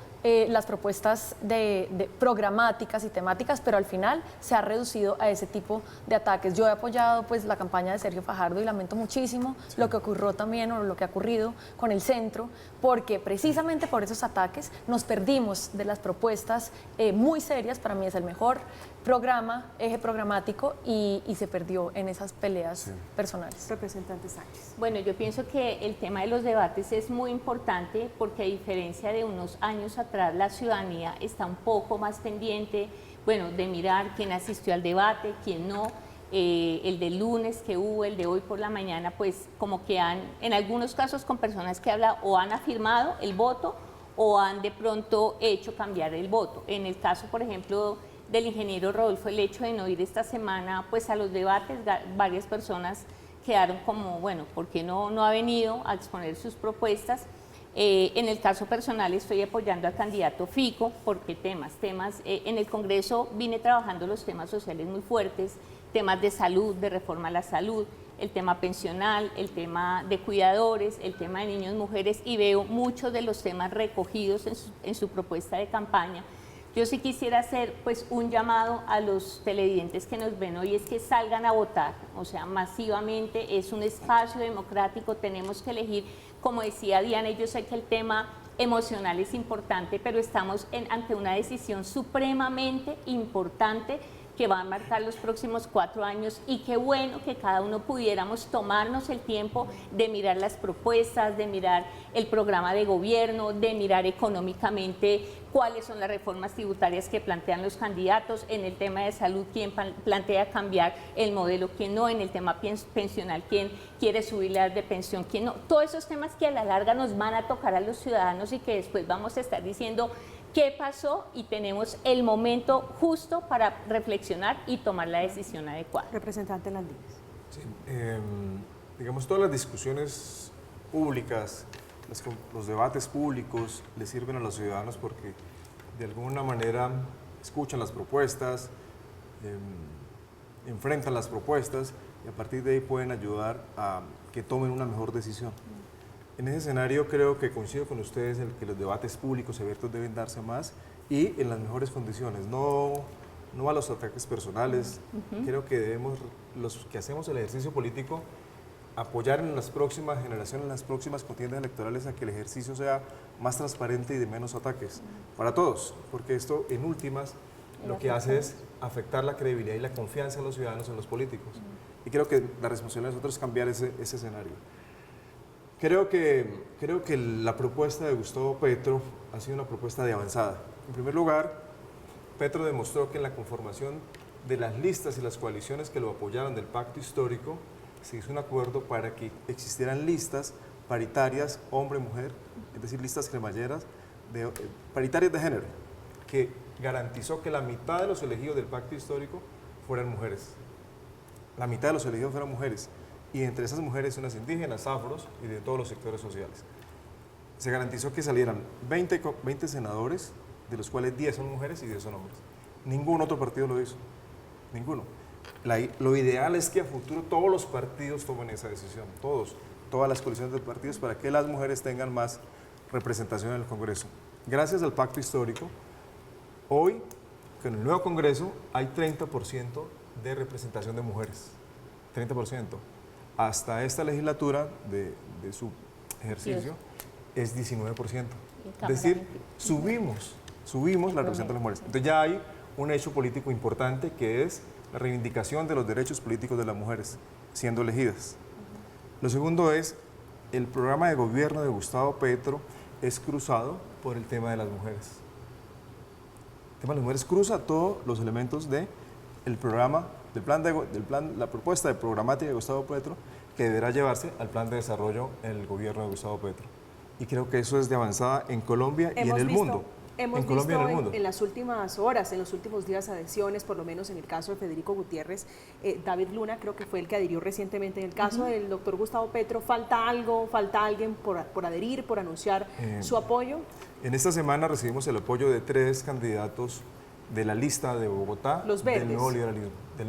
las propuestas de programáticas y temáticas, pero al final se ha reducido a ese tipo de ataques. Yo he apoyado pues la campaña de Sergio Fajardo y lamento muchísimo lo que ocurrió también, o lo que ha ocurrido con el centro, porque precisamente por esos ataques nos perdimos de las propuestas muy serias. Para mí es el mejor programa, eje programático, y se perdió en esas peleas personales. Representante Sánchez. Bueno, yo pienso que el tema de los debates es muy importante, porque a diferencia de unos años atrás, la ciudadanía está un poco más pendiente, de mirar quién asistió al debate, quién no. El del lunes que hubo, el de hoy por la mañana, pues como que en algunos casos con personas que hablan o han afirmado el voto o han de pronto hecho cambiar el voto. En el caso, por ejemplo, del ingeniero Rodolfo, el hecho de no ir esta semana pues a los debates, varias personas quedaron como, ¿por qué no ha venido a exponer sus propuestas? En el caso personal estoy apoyando al candidato Fico, porque en el Congreso vine trabajando los temas sociales muy fuertes, temas de salud, de reforma a la salud, el tema pensional, el tema de cuidadores, el tema de niños, mujeres, y veo muchos de los temas recogidos en su propuesta de campaña. Yo sí quisiera hacer pues un llamado a los televidentes que nos ven hoy, es que salgan a votar, o sea, masivamente, es un espacio democrático, tenemos que elegir, como decía Diana, y yo sé que el tema emocional es importante, pero estamos ante una decisión supremamente importante que va a marcar los próximos 4 años, y qué bueno que cada uno pudiéramos tomarnos el tiempo de mirar las propuestas, de mirar el programa de gobierno, de mirar económicamente cuáles son las reformas tributarias que plantean los candidatos, en el tema de salud quién plantea cambiar el modelo, quién no, en el tema pensional quién quiere subir la edad de pensión, quién no, todos esos temas que a la larga nos van a tocar a los ciudadanos y que después vamos a estar diciendo qué pasó, y tenemos el momento justo para reflexionar y tomar la decisión adecuada. Representante Landines. Sí, digamos, todas las discusiones públicas, los debates públicos le sirven a los ciudadanos porque de alguna manera escuchan las propuestas, enfrentan las propuestas, y a partir de ahí pueden ayudar a que tomen una mejor decisión. En ese escenario creo que coincido con ustedes en que los debates públicos abiertos deben darse más y en las mejores condiciones, no a los ataques personales. Creo que debemos, los que hacemos el ejercicio político, apoyar en las próximas generaciones, en las próximas contiendas electorales, a que el ejercicio sea más transparente y de menos ataques para todos, porque esto en últimas lo que hace es afectar la credibilidad y la confianza de los ciudadanos en los políticos. Y creo que la responsabilidad de nosotros es cambiar ese escenario. Creo que la propuesta de Gustavo Petro ha sido una propuesta de avanzada. En primer lugar, Petro demostró que en la conformación de las listas y las coaliciones que lo apoyaron del pacto histórico, se hizo un acuerdo para que existieran listas paritarias, hombre-mujer, es decir, listas cremalleras, paritarias de género, que garantizó que la mitad de los elegidos del pacto histórico fueran mujeres. La mitad de los elegidos fueran mujeres. Y entre esas mujeres, unas indígenas, afros y de todos los sectores sociales. Se garantizó que salieran 20 senadores, de los cuales 10 son mujeres y 10 son hombres. Ningún otro partido lo hizo. Ninguno. Lo ideal es que a futuro todos los partidos tomen esa decisión, todas las coaliciones de partidos, para que las mujeres tengan más representación en el Congreso. Gracias al pacto histórico, hoy, con el nuevo Congreso, hay 30% de representación de mujeres. 30%. Hasta esta legislatura de su ejercicio es 19%. Es decir, subimos la representación de las mujeres. Entonces ya hay un hecho político importante, que es la reivindicación de los derechos políticos de las mujeres siendo elegidas. Lo segundo es, el programa de gobierno de Gustavo Petro es cruzado por el tema de las mujeres. El tema de las mujeres cruza todos los elementos del programa, la propuesta de programática de Gustavo Petro, que deberá llevarse al plan de desarrollo en el gobierno de Gustavo Petro. Y creo que eso es de avanzada en Colombia y en el mundo. Hemos visto en las últimas horas, en los últimos días, adhesiones, por lo menos en el caso de Federico Gutiérrez. David Luna creo que fue el que adhirió recientemente. En el caso del doctor Gustavo Petro, ¿falta algo, falta alguien por adherir, por anunciar su apoyo? En esta semana recibimos el apoyo de 3 candidatos de la lista de Bogotá, Los verdes. Del nuevo liberalismo. Del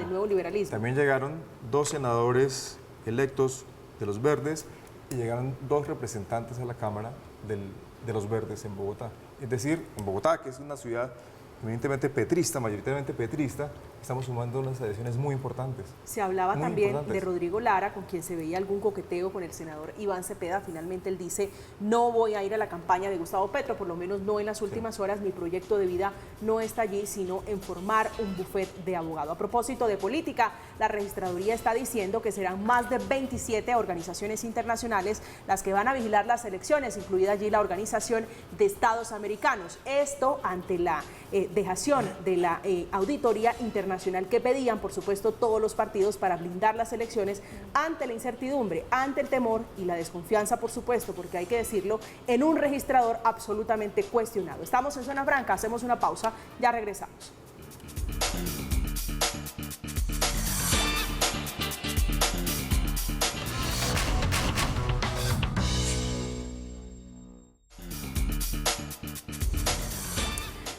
nuevo liberalismo. También llegaron 2 senadores electos de los verdes y llegaron 2 representantes a la Cámara de los verdes en Bogotá. Es decir, en Bogotá, que es una ciudad evidentemente petrista, mayoritariamente petrista, estamos sumando unas adhesiones muy importantes. Se hablaba también de Rodrigo Lara, con quien se veía algún coqueteo con el senador Iván Cepeda. Finalmente él dice, no voy a ir a la campaña de Gustavo Petro, por lo menos no en las últimas horas. Mi proyecto de vida no está allí, sino en formar un bufet de abogado. A propósito de política, la registraduría está diciendo que serán más de 27 organizaciones internacionales las que van a vigilar las elecciones, incluida allí la Organización de Estados Americanos. Esto ante la dejación de la auditoría internacional que pedían, por supuesto, todos los partidos para blindar las elecciones ante la incertidumbre, ante el temor y la desconfianza, por supuesto, porque hay que decirlo, en un registrador absolutamente cuestionado. Estamos en Zona Franca, hacemos una pausa, ya regresamos.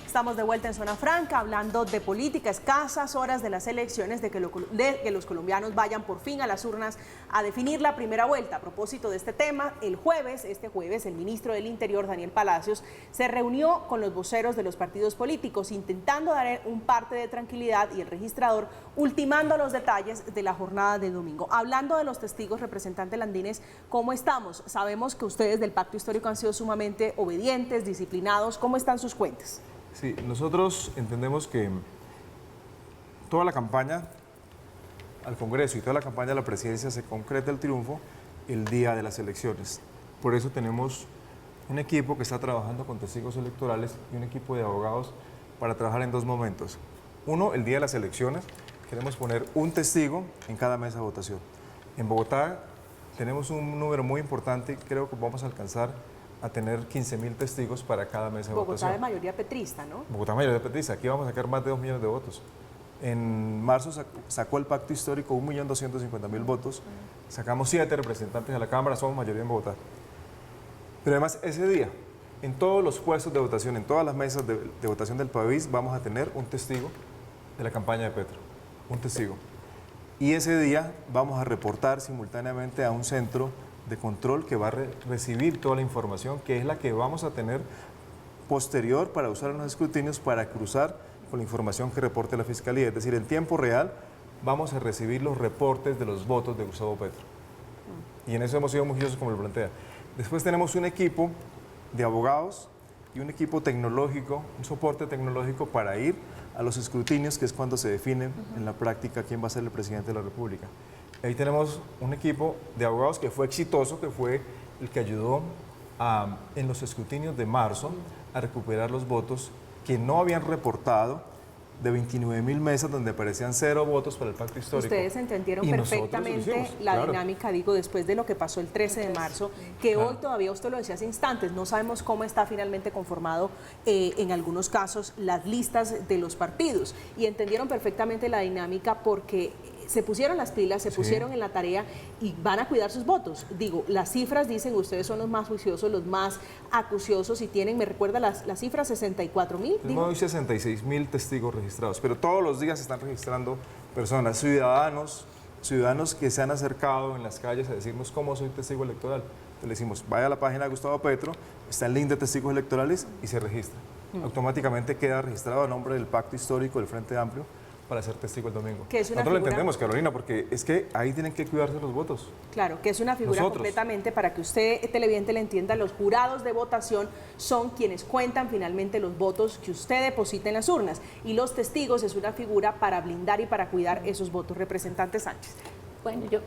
Estamos de vuelta en Zona Franca hablando de política, escasas horas de las elecciones, de que los colombianos vayan por fin a las urnas a definir la primera vuelta. A propósito de este tema, este jueves, el ministro del Interior, Daniel Palacios, se reunió con los voceros de los partidos políticos, intentando dar un parte de tranquilidad, y el registrador ultimando los detalles de la jornada de domingo. Hablando de los testigos, representante Landines, ¿cómo estamos? Sabemos que ustedes del Pacto Histórico han sido sumamente obedientes, disciplinados. ¿Cómo están sus cuentas? Sí, nosotros entendemos que toda la campaña al Congreso y toda la campaña a la presidencia se concreta el triunfo el día de las elecciones. Por eso tenemos un equipo que está trabajando con testigos electorales y un equipo de abogados para trabajar en 2 momentos. Uno, el día de las elecciones, queremos poner un testigo en cada mesa de votación. En Bogotá tenemos un número muy importante, creo que vamos a alcanzar a tener 15.000 testigos para cada mesa de votación. Bogotá de mayoría petrista, ¿no? Bogotá de mayoría petrista. Aquí vamos a sacar más de 2 millones de votos. En marzo sacó el Pacto Histórico 1.250.000 votos. Sacamos 7 representantes a la Cámara, somos mayoría en Bogotá. Pero además, ese día, en todos los puestos de votación, en todas las mesas de votación del país, vamos a tener un testigo de la campaña de Petro. Un testigo. Y ese día vamos a reportar simultáneamente a un centro de control que va a recibir toda la información, que es la que vamos a tener posterior para usar en los escrutinios para cruzar con la información que reporte la Fiscalía. Es decir, en tiempo real vamos a recibir los reportes de los votos de Gustavo Petro. Y en eso hemos sido muy juiciosos como lo plantea. Después tenemos un equipo de abogados y un equipo tecnológico, un soporte tecnológico para ir a los escrutinios, que es cuando se define en la práctica quién va a ser el presidente de la República. Ahí tenemos un equipo de abogados que fue exitoso, que fue el que ayudó en los escrutinios de marzo a recuperar los votos que no habían reportado de 29.000 mesas donde aparecían 0 votos para el pacto histórico. Ustedes entendieron Y nosotros perfectamente lo hicimos, la claro. dinámica, digo, después de lo que pasó el 13 de marzo, que Claro. hoy todavía, usted lo decía hace instantes, no sabemos cómo está finalmente conformado en algunos casos las listas de los partidos. Y entendieron perfectamente la dinámica porque se pusieron las pilas, se pusieron en la tarea y van a cuidar sus votos. Digo, las cifras dicen, ustedes son los más juiciosos, los más acuciosos y tienen, me recuerda las cifras, 64.000. Tenemos hoy 66.000 testigos registrados, pero todos los días se están registrando personas, ciudadanos que se han acercado en las calles a decirnos cómo soy testigo electoral. Entonces le decimos, vaya a la página de Gustavo Petro, está el link de testigos electorales y se registra. Automáticamente queda registrado a nombre del Pacto Histórico del Frente Amplio para ser testigo el domingo. Que es una Nosotros lo figura- entendemos, Carolina, porque es que ahí tienen que cuidarse los votos. Claro, que es una figura Nosotros. completamente, para que usted, televidente, le entienda, los jurados de votación son quienes cuentan finalmente los votos que usted deposita en las urnas. Y los testigos es una figura para blindar y para cuidar esos votos. Representante Sánchez. Bueno, yo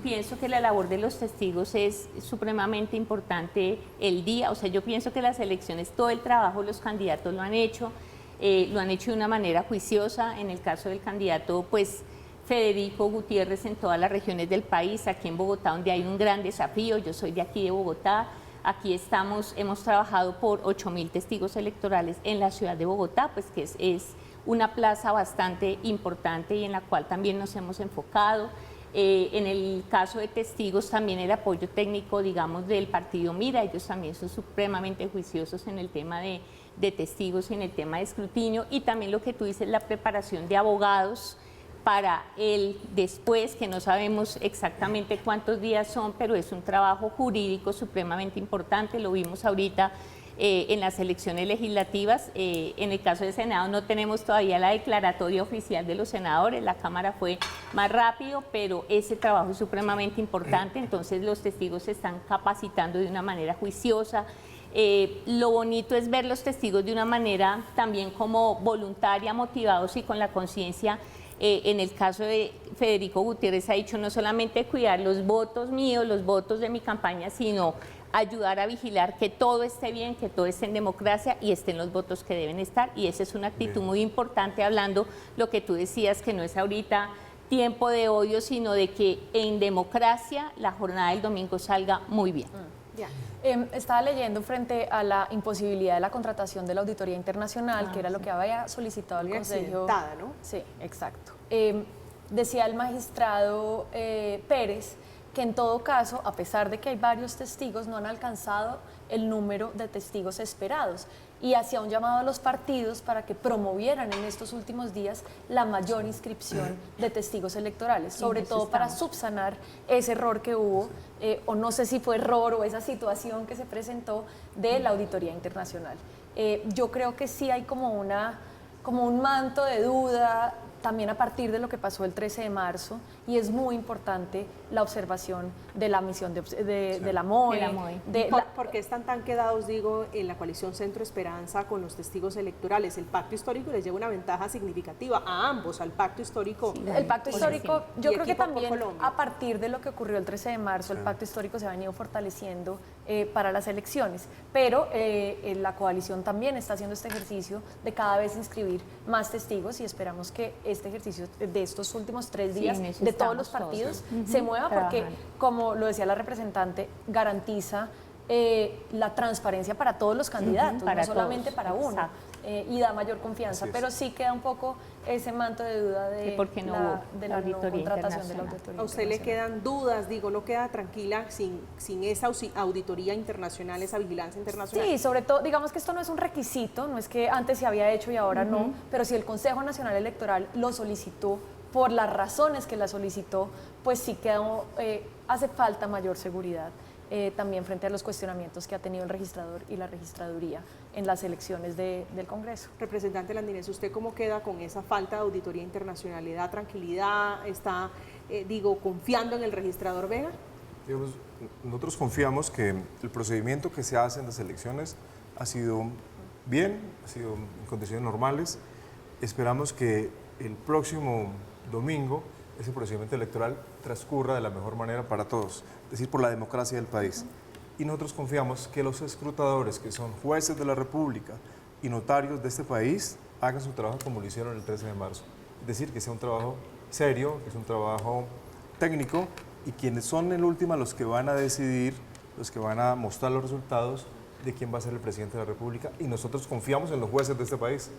pienso que la labor de los testigos es supremamente importante el día, o sea, yo pienso que las elecciones, todo el trabajo los candidatos lo han hecho de una manera juiciosa. En el caso del candidato, pues Federico Gutiérrez, en todas las regiones del país, aquí en Bogotá, donde hay un gran desafío, yo soy de aquí de Bogotá, aquí hemos trabajado por 8.000 testigos electorales en la ciudad de Bogotá, pues que es una plaza bastante importante y en la cual también nos hemos enfocado. En el caso de testigos, también el apoyo técnico, digamos, del partido Mira, ellos también son supremamente juiciosos en el tema de testigos y en el tema de escrutinio, y también lo que tú dices, la preparación de abogados para el después, que no sabemos exactamente cuántos días son, pero es un trabajo jurídico supremamente importante, lo vimos ahorita en las elecciones legislativas. En el caso del Senado no tenemos todavía la declaratoria oficial de los senadores, la Cámara fue más rápido, pero ese trabajo es supremamente importante, entonces los testigos se están capacitando de una manera juiciosa. Lo bonito es ver los testigos de una manera también como voluntaria, motivados y con la conciencia. En el caso de Federico Gutiérrez ha dicho no solamente cuidar los votos míos, los votos de mi campaña, sino ayudar a vigilar que todo esté bien, que todo esté en democracia y estén los votos que deben estar. Y esa es una actitud muy importante, hablando lo que tú decías, que no es ahorita tiempo de odio, sino de que en democracia la jornada del domingo salga muy bien. Ya. Estaba leyendo frente a la imposibilidad de la contratación de la Auditoría Internacional, que era lo que había solicitado el Muy Consejo. accidentada, ¿no? Sí, exacto. Decía el magistrado Pérez que en todo caso, a pesar de que hay varios testigos, no han alcanzado el número de testigos esperados, y hacía un llamado a los partidos para que promovieran en estos últimos días la mayor inscripción de testigos electorales, sobre todo para subsanar ese error que hubo, o no sé si fue error o esa situación que se presentó de la Auditoría Internacional. Yo creo que sí hay como un manto de duda también a partir de lo que pasó el 13 de marzo, y es muy importante la observación de la misión de la MOE. ¿Por qué están tan quedados, digo, en la coalición Centro Esperanza con los testigos electorales? El pacto histórico les lleva una ventaja significativa a ambos, al pacto histórico. El pacto histórico, yo creo que Equipo por también Colombia. a partir de lo que ocurrió el 13 de marzo, el pacto histórico se ha venido fortaleciendo para las elecciones, pero la coalición también está haciendo este ejercicio de cada vez inscribir más testigos, y esperamos que este ejercicio de estos últimos 3 días en eso de todos estamos los partidos todos. se mueva, porque, Trabajando. como lo decía la representante, garantiza la transparencia para todos los candidatos, para no solamente todos, para uno, exacto. y da mayor confianza, Así es. pero sí queda un poco ese manto de duda de ¿por qué no la, hubo de la no auditoría contratación de la internacional? auditoría A usted le internacional. quedan dudas, digo, no queda tranquila sin esa auditoría internacional, esa vigilancia internacional. Sí, sobre todo, digamos que esto no es un requisito, no es que antes se había hecho y ahora no, pero si el Consejo Nacional Electoral lo solicitó por las razones que la solicitó, pues sí quedó, hace falta mayor seguridad también frente a los cuestionamientos que ha tenido el registrador y la registraduría en las elecciones del Congreso. Representante Landines, ¿usted cómo queda con esa falta de auditoría internacional? ¿Le da tranquilidad? ¿Está, confiando en el registrador Vega? Digamos, nosotros confiamos que el procedimiento que se hace en las elecciones ha sido bien, ha sido en condiciones normales. esperamos que el próximo domingo ese procedimiento electoral transcurra de la mejor manera para todos, es decir, por la democracia del país. Y nosotros confiamos que los escrutadores, que son jueces de la República y notarios de este país, hagan su trabajo como lo hicieron el 13 de marzo. Es decir, que sea un trabajo serio, que es un trabajo técnico, y quienes son en última los que van a decidir, los que van a mostrar los resultados de quién va a ser el presidente de la República. Y nosotros confiamos en los jueces de este país,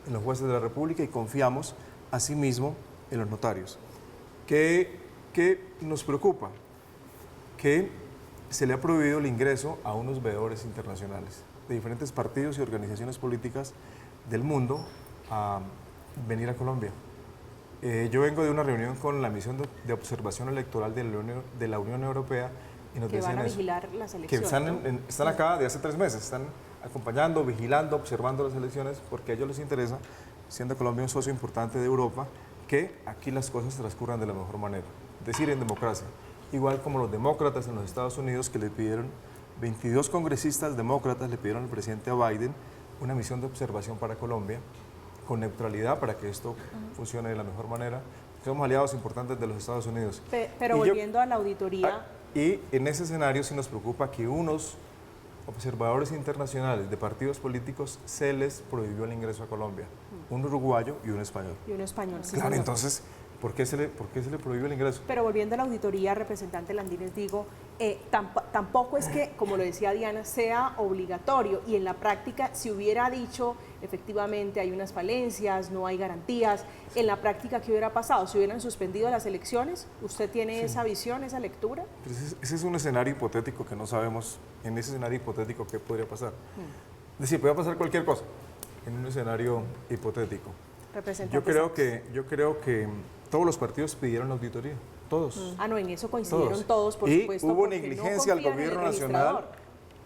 en los jueces de la República, y confiamos asimismo en los notarios. ¿Qué nos preocupa? Que se le ha prohibido el ingreso a unos veedores internacionales de diferentes partidos y organizaciones políticas del mundo a venir a Colombia. Yo vengo de una reunión con la misión de observación electoral de la Unión Europea y nos que decían van a eso, vigilar las elecciones. que están acá de hace 3 meses, están acompañando, vigilando, observando las elecciones, porque a ellos les interesa, siendo Colombia un socio importante de Europa, que aquí las cosas transcurran de la mejor manera, es decir, en democracia. Igual como los demócratas en los Estados Unidos, que le pidieron, 22 congresistas demócratas le pidieron al presidente Biden una misión de observación para Colombia, con neutralidad, para que esto funcione de la mejor manera. Somos aliados importantes de los Estados Unidos. Pero volviendo a la auditoría... Y en ese escenario sí nos preocupa que unos observadores internacionales de partidos políticos se les prohibió el ingreso a Colombia, un uruguayo y un español. Y un español, sí. Claro, señor. entonces, ¿por qué se le prohibió el ingreso? Pero volviendo a la auditoría, representante Landines, digo, tampoco es que, como lo decía Diana, sea obligatorio, y en la práctica, si hubiera dicho efectivamente hay unas falencias, no hay garantías, en la práctica, ¿qué hubiera pasado? ¿Se hubieran suspendido las elecciones? ¿Usted tiene esa visión, esa lectura? Pues ese es un escenario hipotético que no sabemos, en ese escenario hipotético, qué podría pasar. Es decir, puede pasar cualquier cosa en un escenario hipotético. Representante Yo creo que todos los partidos pidieron la auditoría, todos. Ah, no, en eso coincidieron todos, por y supuesto. hubo porque negligencia no al confían en gobierno el nacional registrador.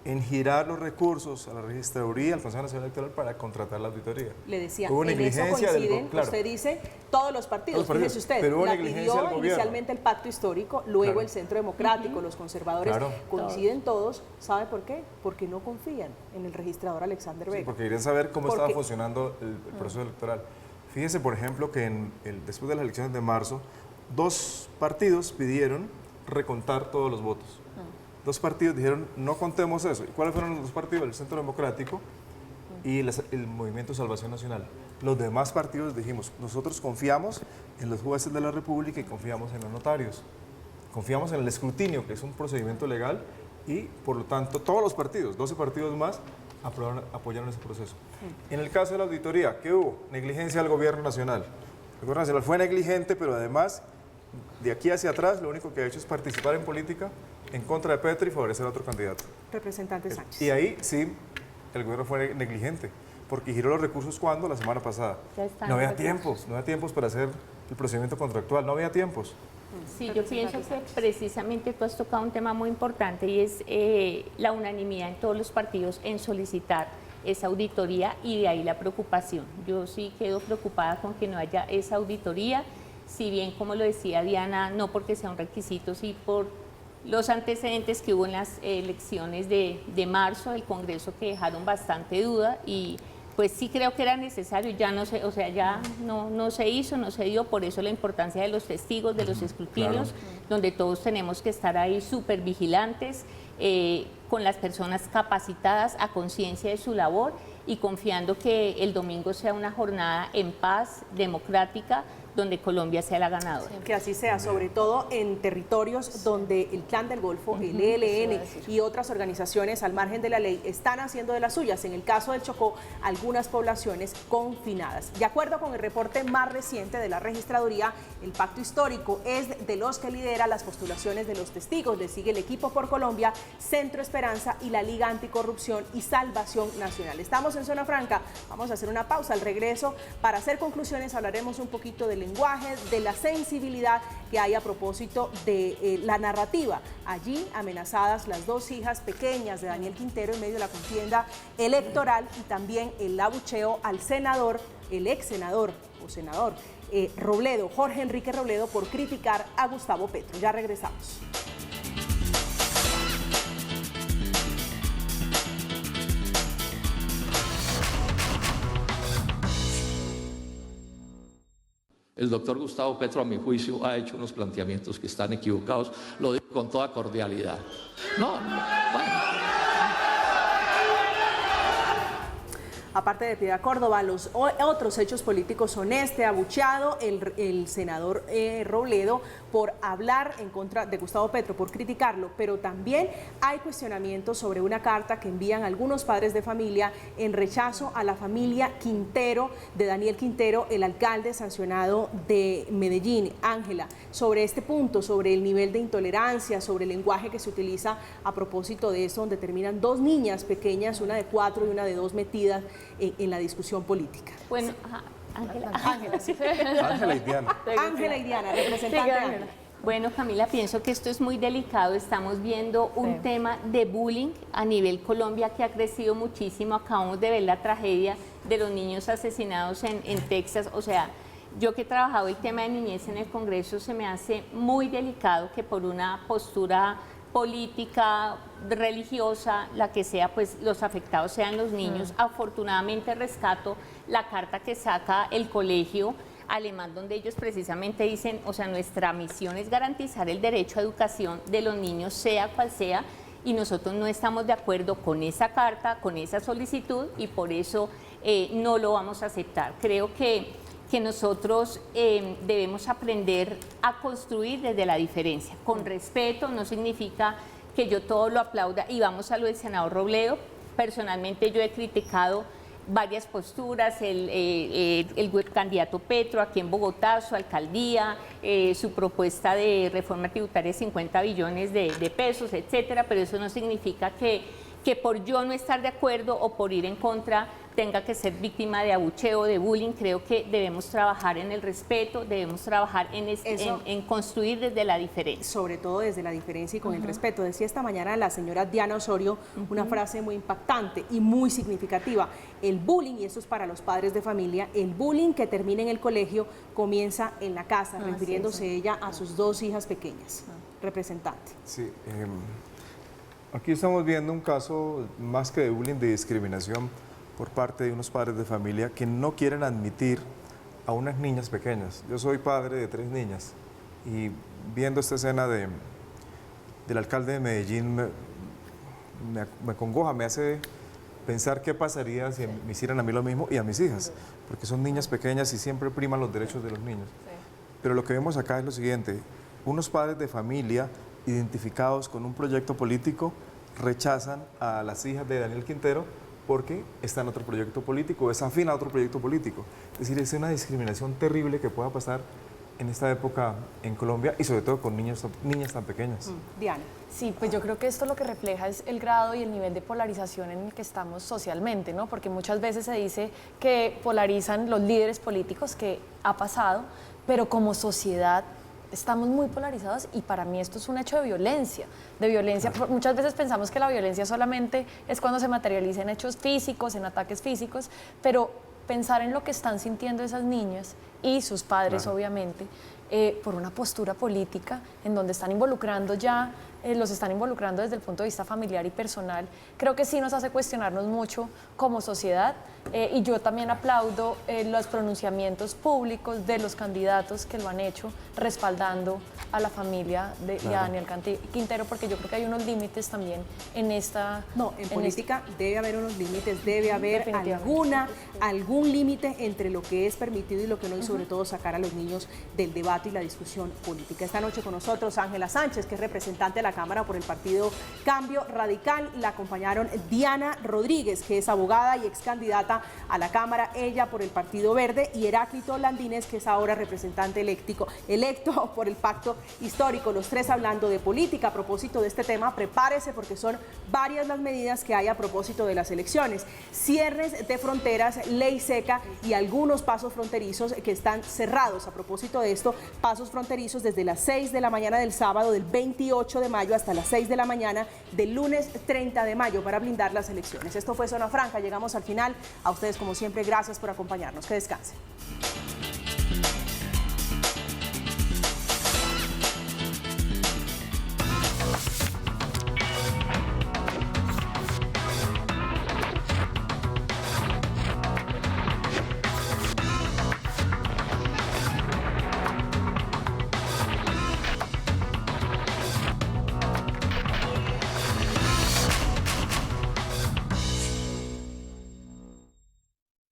en girar los recursos a la registraduría, al Consejo Nacional Electoral, para contratar la auditoría. Le decía, hubo en eso negligencia coinciden, claro. usted dice, todos los partidos. Fíjese usted, pero hubo la negligencia pidió del gobierno. inicialmente el Pacto Histórico, luego Claro. el Centro Democrático, los conservadores, Claro. coinciden todos. ¿Sabe por qué? Porque no confían en el registrador Alexander Vega. Sí, porque querían saber cómo estaba Porque- funcionando el proceso electoral. Fíjese, por ejemplo, que después de las elecciones de marzo, 2 partidos pidieron recontar todos los votos. 2 partidos dijeron, no contemos eso. ¿Y cuáles fueron los 2 partidos? El Centro Democrático y el Movimiento Salvación Nacional. Los demás partidos dijimos, nosotros confiamos en los jueces de la República y confiamos en los notarios. Confiamos en el escrutinio, que es un procedimiento legal, y por lo tanto todos los partidos, 12 partidos más, apoyaron ese proceso. En el caso de la auditoría, ¿qué hubo? Negligencia del gobierno nacional. El gobierno nacional fue negligente, pero además, de aquí hacia atrás, lo único que ha hecho es participar en política en contra de Petro y favorecer a otro candidato. Representante Sánchez. Y ahí sí, el gobierno fue negligente, porque giró los recursos ¿cuándo? La semana pasada. Ya están No había los recursos. tiempos, no había tiempos para hacer el procedimiento contractual, no había tiempos. Sí, yo pienso que precisamente tú has tocado un tema muy importante y es la unanimidad en todos los partidos en solicitar esa auditoría, y de ahí la preocupación. Yo sí quedo preocupada con que no haya esa auditoría, si bien, como lo decía Diana, no porque sea un requisito, sí por los antecedentes que hubo en las elecciones de marzo del Congreso, que dejaron bastante duda, y pues sí creo que era necesario, ya no se, o sea, ya no se hizo, no se dio, por eso la importancia de los testigos, de los escrutinios, donde todos tenemos que estar ahí súper vigilantes, con las personas capacitadas a conciencia de su labor y confiando que el domingo sea una jornada en paz, democrática, donde Colombia sea la ganadora. Que así sea, sobre todo en territorios donde el Clan del Golfo, el ELN y otras organizaciones al margen de la ley están haciendo de las suyas. En el caso del Chocó, algunas poblaciones confinadas. De acuerdo con el reporte más reciente de la registraduría, el pacto histórico es de los que lidera las postulaciones de los testigos. Le sigue el Equipo por Colombia, Centro Esperanza y la Liga Anticorrupción y Salvación Nacional. Estamos en Zona Franca, vamos a hacer una pausa. Al regreso, para hacer conclusiones, hablaremos un poquito del lenguaje, de la sensibilidad que hay a propósito de la narrativa. Allí amenazadas las 2 hijas pequeñas de Daniel Quintero en medio de la contienda electoral, y también el abucheo al senador, el ex senador o senador Robledo, Jorge Enrique Robledo, por criticar a Gustavo Petro. Ya regresamos. El doctor Gustavo Petro, a mi juicio, ha hecho unos planteamientos que están equivocados. Lo digo con toda cordialidad. Bueno. Aparte de Piedad Córdoba, los otros hechos políticos son abucheado el senador Robledo por hablar en contra de Gustavo Petro, por criticarlo, pero también hay cuestionamientos sobre una carta que envían algunos padres de familia en rechazo a la familia Quintero, de Daniel Quintero, el alcalde sancionado de Medellín. Ángela, sobre este punto, sobre el nivel de intolerancia, sobre el lenguaje que se utiliza a propósito de eso, donde terminan dos niñas pequeñas, una de 4 y una de 2 metidas en la discusión política. Bueno, Ángela y Diana, representante Ángela. Bueno, Camila, pienso que esto es muy delicado. Estamos viendo un tema de bullying a nivel Colombia que ha crecido muchísimo. Acabamos de ver la tragedia de los niños asesinados en Texas. O sea, yo que he trabajado el tema de niñez en el Congreso, se me hace muy delicado que por una postura política, religiosa, la que sea, pues los afectados sean los niños. Afortunadamente rescato la carta que saca el colegio alemán, donde ellos precisamente dicen, o sea, nuestra misión es garantizar el derecho a educación de los niños, sea cual sea, y nosotros no estamos de acuerdo con esa carta, con esa solicitud, y por eso no lo vamos a aceptar. Creo que nosotros debemos aprender a construir desde la diferencia, con respeto. No significa que yo todo lo aplauda, y vamos a lo del senador Robledo. Personalmente yo he criticado varias posturas, el candidato Petro aquí en Bogotá, su alcaldía, su propuesta de reforma tributaria de 50 billones de pesos, etcétera, pero eso no significa que por yo no estar de acuerdo o por ir en contra tenga que ser víctima de abucheo, de bullying. Creo que debemos trabajar en el respeto, debemos trabajar en construir desde la diferencia. Sobre todo desde la diferencia y con el respeto. Decía esta mañana la señora Diana Osorio una frase muy impactante y muy significativa. El bullying, y esto es para los padres de familia, el bullying que termina en el colegio comienza en la casa, refiriéndose ella a sus 2 hijas pequeñas. Representante. Sí, aquí estamos viendo un caso más que de bullying, de discriminación por parte de unos padres de familia que no quieren admitir a unas niñas pequeñas. Yo soy padre de 3 niñas y viendo esta escena del alcalde de Medellín me congoja, me hace pensar qué pasaría si me hicieran a mí lo mismo y a mis hijas, porque son niñas pequeñas y siempre priman los derechos de los niños. Pero lo que vemos acá es lo siguiente: unos padres de familia identificados con un proyecto político rechazan a las hijas de Daniel Quintero porque está en otro proyecto político, es afín a otro proyecto político. Es decir, es una discriminación terrible que pueda pasar en esta época en Colombia y sobre todo con niñas tan pequeñas. Diana. Sí, pues yo creo que esto lo que refleja es el grado y el nivel de polarización en el que estamos socialmente, ¿no? Porque muchas veces se dice que polarizan los líderes políticos, que ha pasado, pero como sociedad estamos muy polarizados, y para mí esto es un hecho de violencia. Claro. Muchas veces pensamos que la violencia solamente es cuando se materializa en hechos físicos, en ataques físicos, pero pensar en lo que están sintiendo esas niñas y sus padres, claro, obviamente, por una postura política en donde están involucrando los están involucrando desde el punto de vista familiar y personal, creo que sí nos hace cuestionarnos mucho como sociedad, y yo también aplaudo los pronunciamientos públicos de los candidatos que lo han hecho, respaldando a la familia y a Daniel Quintero, porque yo creo que hay unos límites también en esta... No, en política debe haber unos límites, debe haber algún límite entre lo que es permitido y lo que no, y sobre todo sacar a los niños del debate y la discusión política. Esta noche con nosotros Ángela Sánchez, que es representante de la Cámara por el partido Cambio Radical. La acompañaron Diana Rodríguez, que es abogada y ex candidata a la Cámara, ella por el Partido Verde, y Heráclito Landines, que es ahora representante electo por el Pacto Histórico. Los 3 hablando de política. A propósito de este tema, prepárese porque son varias las medidas que hay a propósito de las elecciones. Cierres de fronteras, ley seca y algunos pasos fronterizos que están cerrados. A propósito de esto, pasos fronterizos desde las 6 de la mañana del sábado del 28 de mayo hasta las 6 de la mañana del lunes 30 de mayo para blindar las elecciones. Esto fue Zona Franca, llegamos al final. A ustedes, como siempre, gracias por acompañarnos. Que descansen.